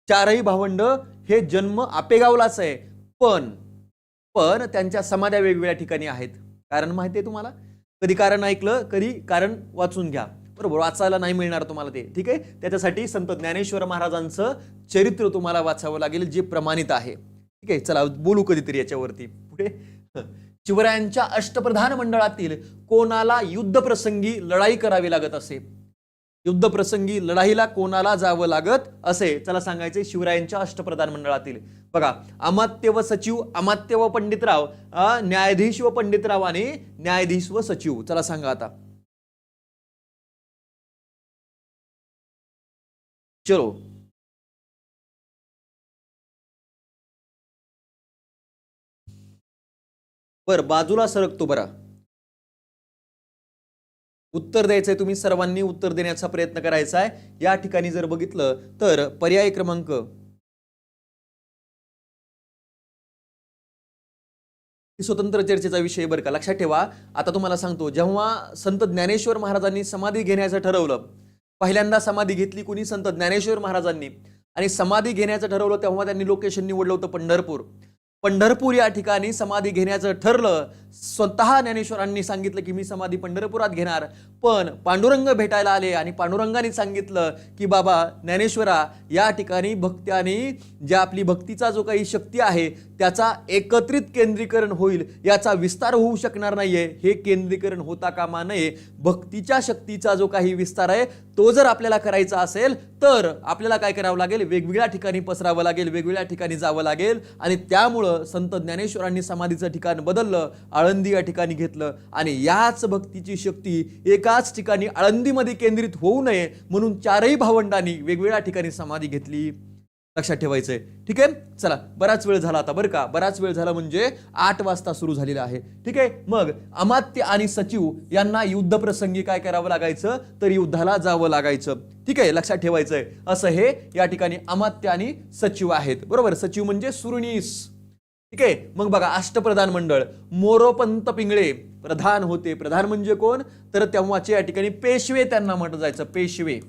चारही भावंड हे जन्म आपेगावलाच आहे, पण त्यांच्या समाध्या वेगवेगळ्या ठिकाणी आहेत. कारण माहिती आहे तुम्हाला? कधी कारण ऐकलं, कधी कारण वाचून घ्या. बरोबर, वाचायला नाही मिळणार तुम्हाला ते. ठीक आहे. त्याच्यासाठी संत ज्ञानेश्वर महाराजांचं चरित्र तुम्हाला वाचावं लागेल, जे प्रमाणित आहे. ठीक आहे. चला बोलू कधीतरी याच्यावरती. पुढे शिवरायांच्या अष्टप्रधान मंडळातील कोणाला युद्धप्रसंगी लढाई करावी लागत असे? युद्धप्रसंगी लढाईला कोणाला जावं लागत असे? चला सांगायचे. शिवरायांच्या अष्टप्रधान मंडळातील बघा, अमात्य व सचिव, अमात्य व पंडितराव, न्यायाधीश व पंडितराव आणि न्यायाधीश व सचिव. चला सांगा आता. चलो बर बाजूला सरकतो बरा. उत्तर द्यायचंय, तुम्ही सर्वांनी उत्तर देण्याचा प्रयत्न करायचा आहे. या ठिकाणी जर बघितलं तर पर्याय क्रमांक स्वतंत्र चर्चेचा विषय बरं का, लक्षात ठेवा. आता तुम्हाला सांगतो, जेव्हा संत ज्ञानेश्वर महाराजांनी समाधी घेण्याचं ठरवलं, पहिल्यांदा समाधी घेतली कुणी? संत ज्ञानेश्वर महाराजांनी. आणि समाधी घेण्याचं ठरवलं तेव्हा त्यांनी लोकेशन निवडलं होतं पंढरपूर. पंढरपूर या ठिकाणी समाधी घेण्याचं ठरलं. स्वतः ज्ञानेश्वरांनी सांगितलं की मी समाधी पंढरपुरात घेणार. पण पांडुरंग भेटायला आले आणि पांडुरंगाने सांगितलं की बाबा ज्ञानेश्वरा, या ठिकाणी भक्त्याने ज्या आपली भक्तीचा जो काही शक्ती आहे त्याचा एकत्रित केंद्रीकरण होईल, याचा विस्तार होऊ शकणार नाहीये. हे केंद्रीकरण होता कामा नये. भक्तीच्या शक्तीचा जो काही विस्तार आहे तो जर आपल्याला करायचा असेल तर आपल्याला काय करावं लागेल? वेगवेगळ्या ठिकाणी पसरावं लागेल, वेगवेगळ्या ठिकाणी जावं लागेल. आणि त्यामुळं संत ज्ञानेश्वरांनी समाधीचं ठिकाण बदललं, आळंदी या ठिकाणी घेतलं. आणि याच भक्तीची शक्ती एकाच ठिकाणी आळंदीमध्ये केंद्रित होऊ नये म्हणून चारही भावंडांनी वेगवेगळ्या ठिकाणी समाधी घेतली. लक्षात ठेवायचंय. ठीक आहे, चला बराच वेळ झाला आता बरं का. बराच वेळ झाला म्हणजे 8 वाजता सुरू झालेला आहे. ठीक आहे, मग अमात्य आणि सचिव यांना युद्ध प्रसंगी काय करावं लागायचं? तर युद्धाला जावं लागायचं. ठीक आहे, लक्षात ठेवायचंय. असं हे या ठिकाणी अमात्य आणि सचिव आहेत. बरोबर, सचिव म्हणजे सुरनीस. ठीक आहे, मग बघा अष्टप्रधान मंडळ, मोरोपंत पिंगळे प्रधान होते. प्रधान म्हणजे कोण? तर तेव्हाचे या ठिकाणी पेशवे त्यांना म्हटलं जायचं, पेशवे.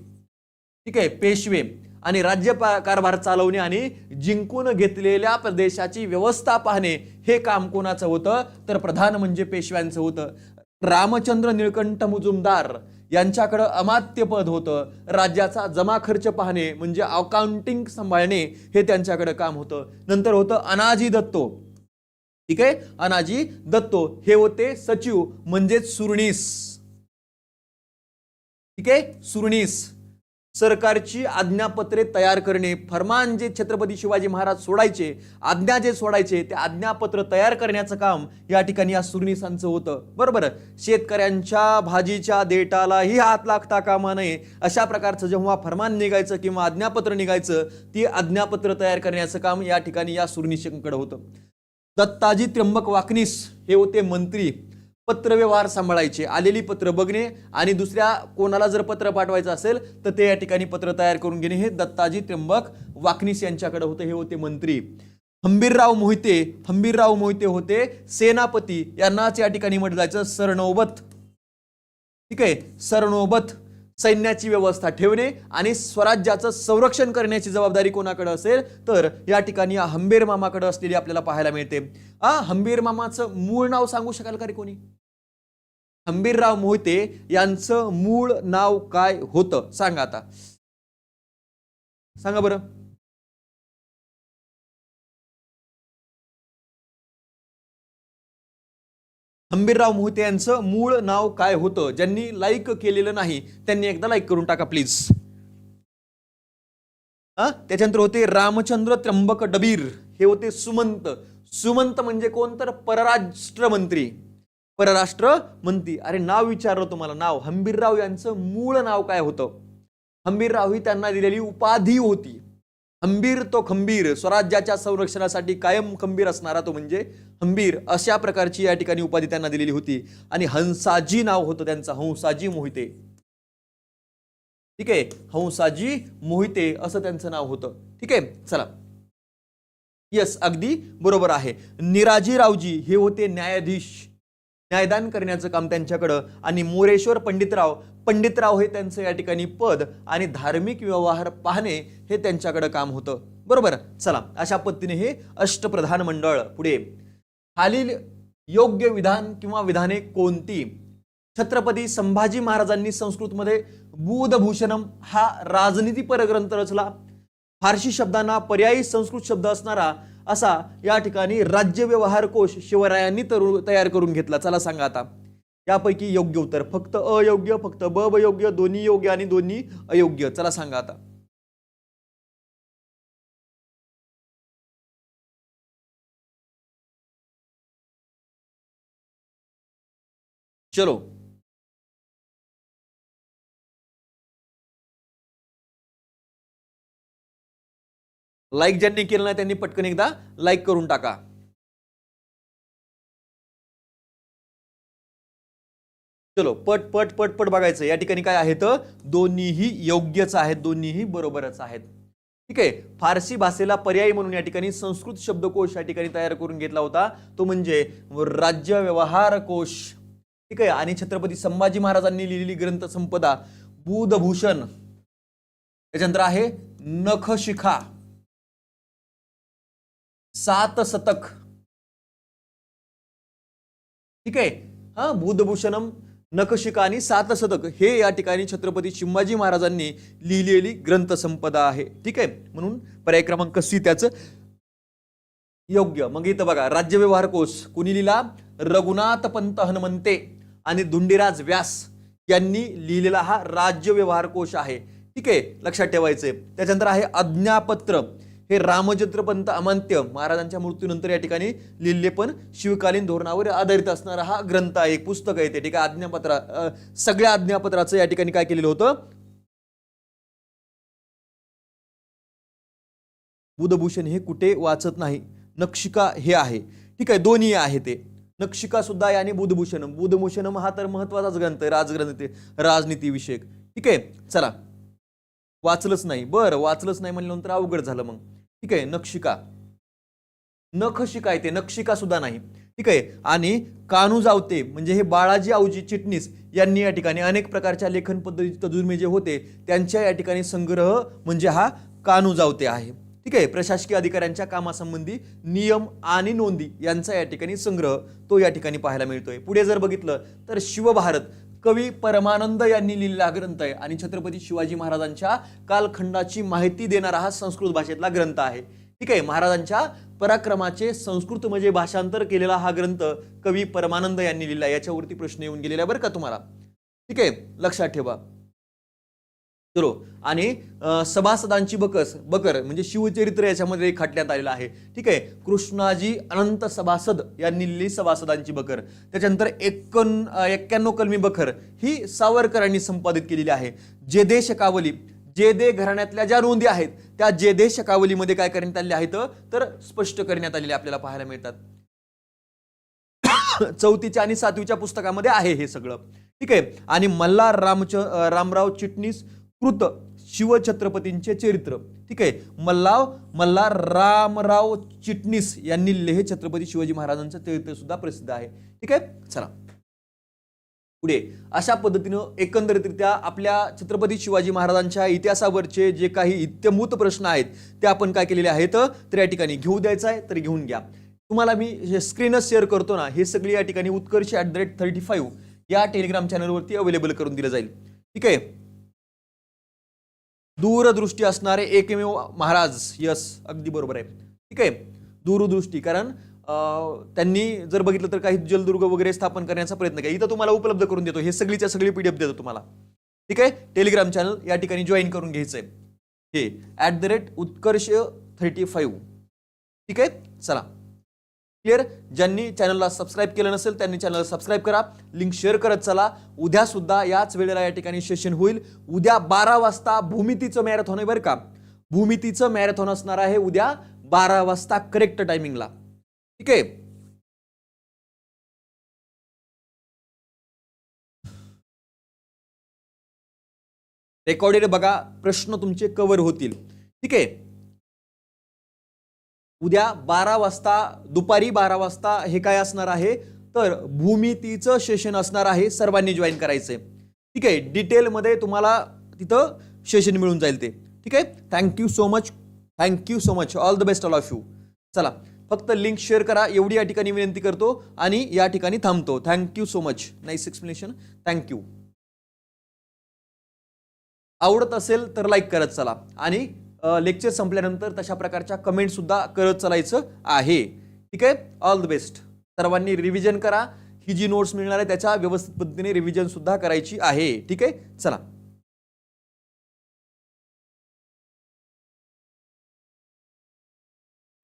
ठीक आहे, पेशवे. आणि राज्य कारभार चालवणे आणि जिंकून घेतलेल्या प्रदेशाची व्यवस्था पाहणे हे काम कोणाचं होतं? तर प्रधान म्हणजे पेशव्यांचं होतं. रामचंद्र निळकंठ मुजुमदार यांच्याकडे अमात्य पद होतं. राज्याचा जमा खर्च पाहणे म्हणजे अकाउंटिंग सांभाळणे हे त्यांच्याकडे काम होतं. नंतर होतं अनाजी दत्तो. ठीक आहे, अनाजी दत्तो हे होते सचिव म्हणजेच सुरनीस. ठीक आहे, सुरनीस. सरकारची आज्ञापत्रे तयार करणे, फरमान जे छत्रपती शिवाजी महाराज सोडायचे, आज्ञा जे सोडायचे ते आज्ञापत्र तयार करण्याचं काम या ठिकाणी या सुरनीसांचं होतं. बरोबर, शेतकऱ्यांच्या भाजीच्या देटालाही हात लागता कामा नये अशा प्रकारचं जेव्हा फरमान निघायचं किंवा आज्ञापत्र निघायचं, ती आज्ञापत्र तयार करण्याचं काम या ठिकाणी या सुरनीशांकडे होतं. दत्ताजी त्र्यंबक वाकनीस हे होते मंत्री. पत्रव्यवहार सांभाळायचे, आलेली पत्र बघणे आणि दुसऱ्या कोणाला जर पत्र पाठवायचं असेल तर ते या ठिकाणी पत्र तयार करून घेणे हे दत्ताजी त्र्यंबक वाकनीस यांच्याकडे होते. हे होते मंत्री. हंबीरराव मोहिते होते सेनापती. यांनाच या ठिकाणी म्हटलं जायचं सरनौबत. ठीक आहे, सरनौबत. सैन्याची व्यवस्था ठेवणे आणि स्वराज्याचं संरक्षण करण्याची जबाबदारी कोणाकडे असेल तर या ठिकाणी हंबीर मामाकडे असलेली आपल्याला पाहायला मिळते. हंबीर मामाचं मूळ नाव सांगू शकाल का रे कोणी? हंबीरराव मोहिते यांचं मूळ नाव काय होतं सांगा आता, सांगा बरं. हंबीरराव मोहिते यांचं मूळ नाव काय होतं? ज्यांनी लाईक केलेलं नाही त्यांनी एकदा लाईक करून टाका प्लीज. त्याच्यानंतर होते रामचंद्र त्र्यंबक डबीर. हे होते सुमंत. सुमंत म्हणजे कोण? तर परराष्ट्र मंत्री. परराष्ट्र मंत्री. अरे नाव विचारलं तुम्हाला, नाव. हंबीरराव यांचं मूळ नाव काय होतं? हंबीरराव ही त्यांना दिलेली उपाधी होती. हंबीर तो खंबीर, स्वराज्याच्या संरक्षणासाठी कायम खंबीर असणारा तो म्हणजे हंबीर, अशा प्रकारची या ठिकाणी उपाधी त्यांना दिलेली होती. आणि हंसाजी नाव होतं त्यांचं, हंसाजी मोहिते. ठीक आहे, हंसाजी मोहिते असं त्यांचं नाव होतं. ठीक आहे, चला. यस, अगदी बरोबर आहे. निराजीरावजी हे होते न्यायाधीश. न्यायदान करण्याचं काम त्यांच्याकडं. आणि मोरेश्वर पंडितराव हे त्यांचं या ठिकाणी पद. आणि धार्मिक व्यवहार पाहणे हे त्यांच्याकडे काम होतं. बरोबर, चला. अशा पद्धतीने हे अष्टप्रधान मंडळ. पुढे खालील योग्य विधान किंवा विधाने कोणती? छत्रपती संभाजी महाराजांनी संस्कृतमध्ये बुधभूषणम हा राजनीतीपर ग्रंथ रचला. फारसी शब्दांना पर्यायी संस्कृत शब्द असणारा असा या ठिकाणी राज्य व्यवहार कोश शिवरायांनी तयार करून घेतला. चला सांगा आता यापैकी योग्य उत्तर. फक्त अयोग्य, फक्त ब योग्य, दोन्ही योग्य आणि दोन्ही अयोग्य. चला सांगा आता. चलो लाईक ज्यांनी केलं नाही त्यांनी पटकन एकदा लाईक करून टाका. चलो पट पट पट पट बघायचं. या ठिकाणी काय आहेत, दोन्हीही योग्यच आहेत, दोन्हीही बरोबरच आहेत. ठीक आहे. फारसी भाषेला पर्यायी म्हणून या ठिकाणी संस्कृत शब्दकोश या ठिकाणी तयार करून घेतला होता, तो म्हणजे राज्य व्यवहार कोश. ठीक आहे. आणि छत्रपती संभाजी महाराजांनी लिहिलेली ग्रंथ संपदा बुधभूषण, त्याच्यानंतर आहे नखशिखा, सात शतक. ठीक आहे. हा बुधभूषणम, नखशिखा आणि सात शतक हे या ठिकाणी छत्रपती शिवाजी महाराजांनी लिहिलेली ग्रंथसंपदा आहे. ठीक आहे. म्हणून पर्याय क्रमांक सी त्याचं योग्य. मग इथं बघा राज्य व्यवहार कोश कुणी लिहिला, रघुनाथ पंत हनुमंते आणि धुंडीराज व्यास यांनी लिहिलेला हा राज्य व्यवहार कोश आहे. ठीक आहे, लक्षात ठेवायचंय. त्याच्यानंतर आहे आज्ञापत्र, हे रामचंद्रपंत अमात्य महाराजांच्या मृत्यूनंतर या ठिकाणी लिहिले पण शिवकालीन धोरणावर आधारित असणारा हा ग्रंथ आहे, एक पुस्तक आहे ते. ठीक आहे. आज्ञापत्र, सगळ्या आज्ञापत्राचं या ठिकाणी काय केलेलं होतं, बुधभूषण हे कुठे वाचत नाही, नखशिखा हे आहे. ठीक आहे, दोन्ही आहे ते, नखशिखा सुद्धा आहे आणि बुधभूषणम. बुधभूषणम हा तर महत्वाचाच ग्रंथ आहे, राजग्रंथ, राजनीती विषयक. ठीक आहे. चला, वाचलंच नाही, बरं वाचलंच नाही म्हणल्यानंतर अवघड झालं मग. ठीक आहे. नखशिखा, नखशिखा आहे ते, नखशिखा सुद्धा नाही. ठीक आहे. आणि कान्होजावते म्हणजे हे बाळाजी आवजी चिटणीस यांनी या ठिकाणी अनेक प्रकारच्या लेखन पद्धती तजुर्मे जे होते त्यांच्या या ठिकाणी संग्रह म्हणजे हा कान्होजावते आहे. ठीक आहे. प्रशासकीय अधिकाऱ्यांच्या कामासंबंधी नियम आणि नोंदी यांचा या ठिकाणी संग्रह तो या ठिकाणी पाहायला मिळतोय. पुढे जर बघितलं तर शिवभारत कवी परमानंद यांनी लिहिलेला ग्रंथ आहे आणि छत्रपती शिवाजी महाराजांच्या कालखंडाची माहिती देणारा हा संस्कृत भाषेतला ग्रंथ आहे. ठीक आहे. महाराजांच्या पराक्रमाचे संस्कृत म्हणजे भाषांतर केलेला हा ग्रंथ कवी परमानंद यांनी लिहिला. याच्यावरती प्रश्न येऊन गेलेला बरं का तुम्हाला. ठीक आहे, लक्षात ठेवा. चलो, आणि सभासदांची बकर म्हणजे शिवचरित्र याच्यामध्ये रेखाटण्यात आलेलं आहे. ठीक आहे. कृष्णाजी अनंत सभासद यांनी लिहिली सभासदांची बकर. त्याच्यानंतर 91 कलमी बखर ही सावरकरांनी संपादित केलेली आहे. जेदेश कावली, जेदे घराण्यातल्या ज्या नोंदी आहेत त्या जेदेश कावलीमध्ये काय करण्यात आलेल्या आहेत तर स्पष्ट करण्यात आलेले आपल्याला पाहायला मिळतात. 4वीच्या आणि 7वीच्या पुस्तकामध्ये आहे हे सगळं. ठीक आहे. आणि मल्हार रामराव चिटणीस कृत शिवछत्रपतींचे चरित्र. ठीक आहे. मल्हार रामराव चिटणीस यांनी लिहिले छत्रपती शिवाजी महाराजांचं चरित्र सुद्धा प्रसिद्ध आहे. ठीक आहे. चला पुढे. अशा पद्धतीनं एकंदरीतरित्या आपल्या छत्रपती शिवाजी महाराजांच्या इतिहासावरचे जे काही इत्यंभूत प्रश्न आहेत ते आपण काय केलेले आहेत तर या ठिकाणी घेऊ द्यायचं आहे तर घेऊन घ्या. तुम्हाला मी स्क्रीनच शेअर करतो ना, हे सगळे या ठिकाणी उत्कर्ष@35 या टेलिग्राम चॅनलवरती अवेलेबल करून दिलं जाईल. ठीक आहे. दूरदृष्टी असणारे एकमेव महाराज, यस अगदी बरोबर आहे. ठीक आहे. दूरदृष्टी, कारण त्यांनी जर बघितलं तर काही जलदुर्ग वगैरे स्थापन करण्याचा प्रयत्न केला. इथं तुम्हाला उपलब्ध करून देतो, हे सगळीच्या सगळी PDF देतो तुम्हाला. ठीक आहे. टेलिग्राम चॅनल या ठिकाणी जॉईन करून घ्यायचंय, हे @उत्कर्ष35. ठीक आहे. चला क्लिअर. ज्यांनी चॅनलला सबस्क्राईब केलं नसेल त्यांनी चॅनलला सबस्क्राईब करा, लिंक शेअर करत चला. उद्या सुद्धा याच वेळेला या ठिकाणी सेशन होईल. उद्या 12 वाजता भूमितीचं मॅरेथॉन आहे बरं का. भूमितीचं मॅरेथॉन असणार आहे उद्या 12 वाजता करेक्ट टायमिंगला. ठीक आहे. रेकॉर्डेड बघा, प्रश्न तुमचे कव्हर होतील. ठीक आहे. उद्या 12 वाजता, दुपारी 12 वाजता हे काय असणार आहे तर भूमितीचं सेशन असणार आहे. सर्वांनी जॉईन करायचंय. ठीक आहे. डिटेलमध्ये तुम्हाला तिथं सेशन मिळून जाईल ते. ठीक आहे. Thank you so much, all the best all of you. चला फक्त लिंक शेअर करा एवढी या ठिकाणी विनंती करतो आणि या ठिकाणी थांबतो. Thank you so much, nice explanation, thank you. आवडत असेल तर लाईक करत चला आणि लेक्चर संपल्यानंतर तशा प्रकारच्या कमेंट सुद्धा करत चालायचं आहे. ठीक आहे. All the best. सर्वांनी रिव्हिजन करा. ही जी नोट्स मिळणार आहे त्याच्या व्यवस्थित पद्धतीने रिव्हिजन सुद्धा करायची आहे. ठीक आहे. चला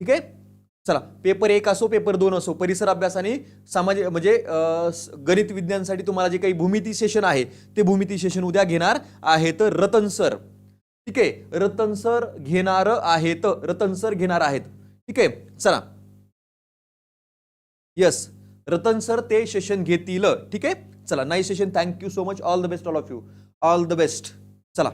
ठीक आहे. चला, पेपर 1 असो पेपर 2 असो, परिसर अभ्यास आणि समाज म्हणजे गणित विज्ञानसाठी तुम्हाला जे काही भूमिती सेशन आहे ते भूमिती सेशन उद्या घेणार आहे तर रतन सर. ठीक आहे, रतन सर घेणार आहेत, रतन सर घेणार आहेत. ठीक आहे, चला. यस, रतन सर ते सेशन घेतील. ठीक आहे, चला. Nice session, thank you so much, all the best all of you, all the best. चला.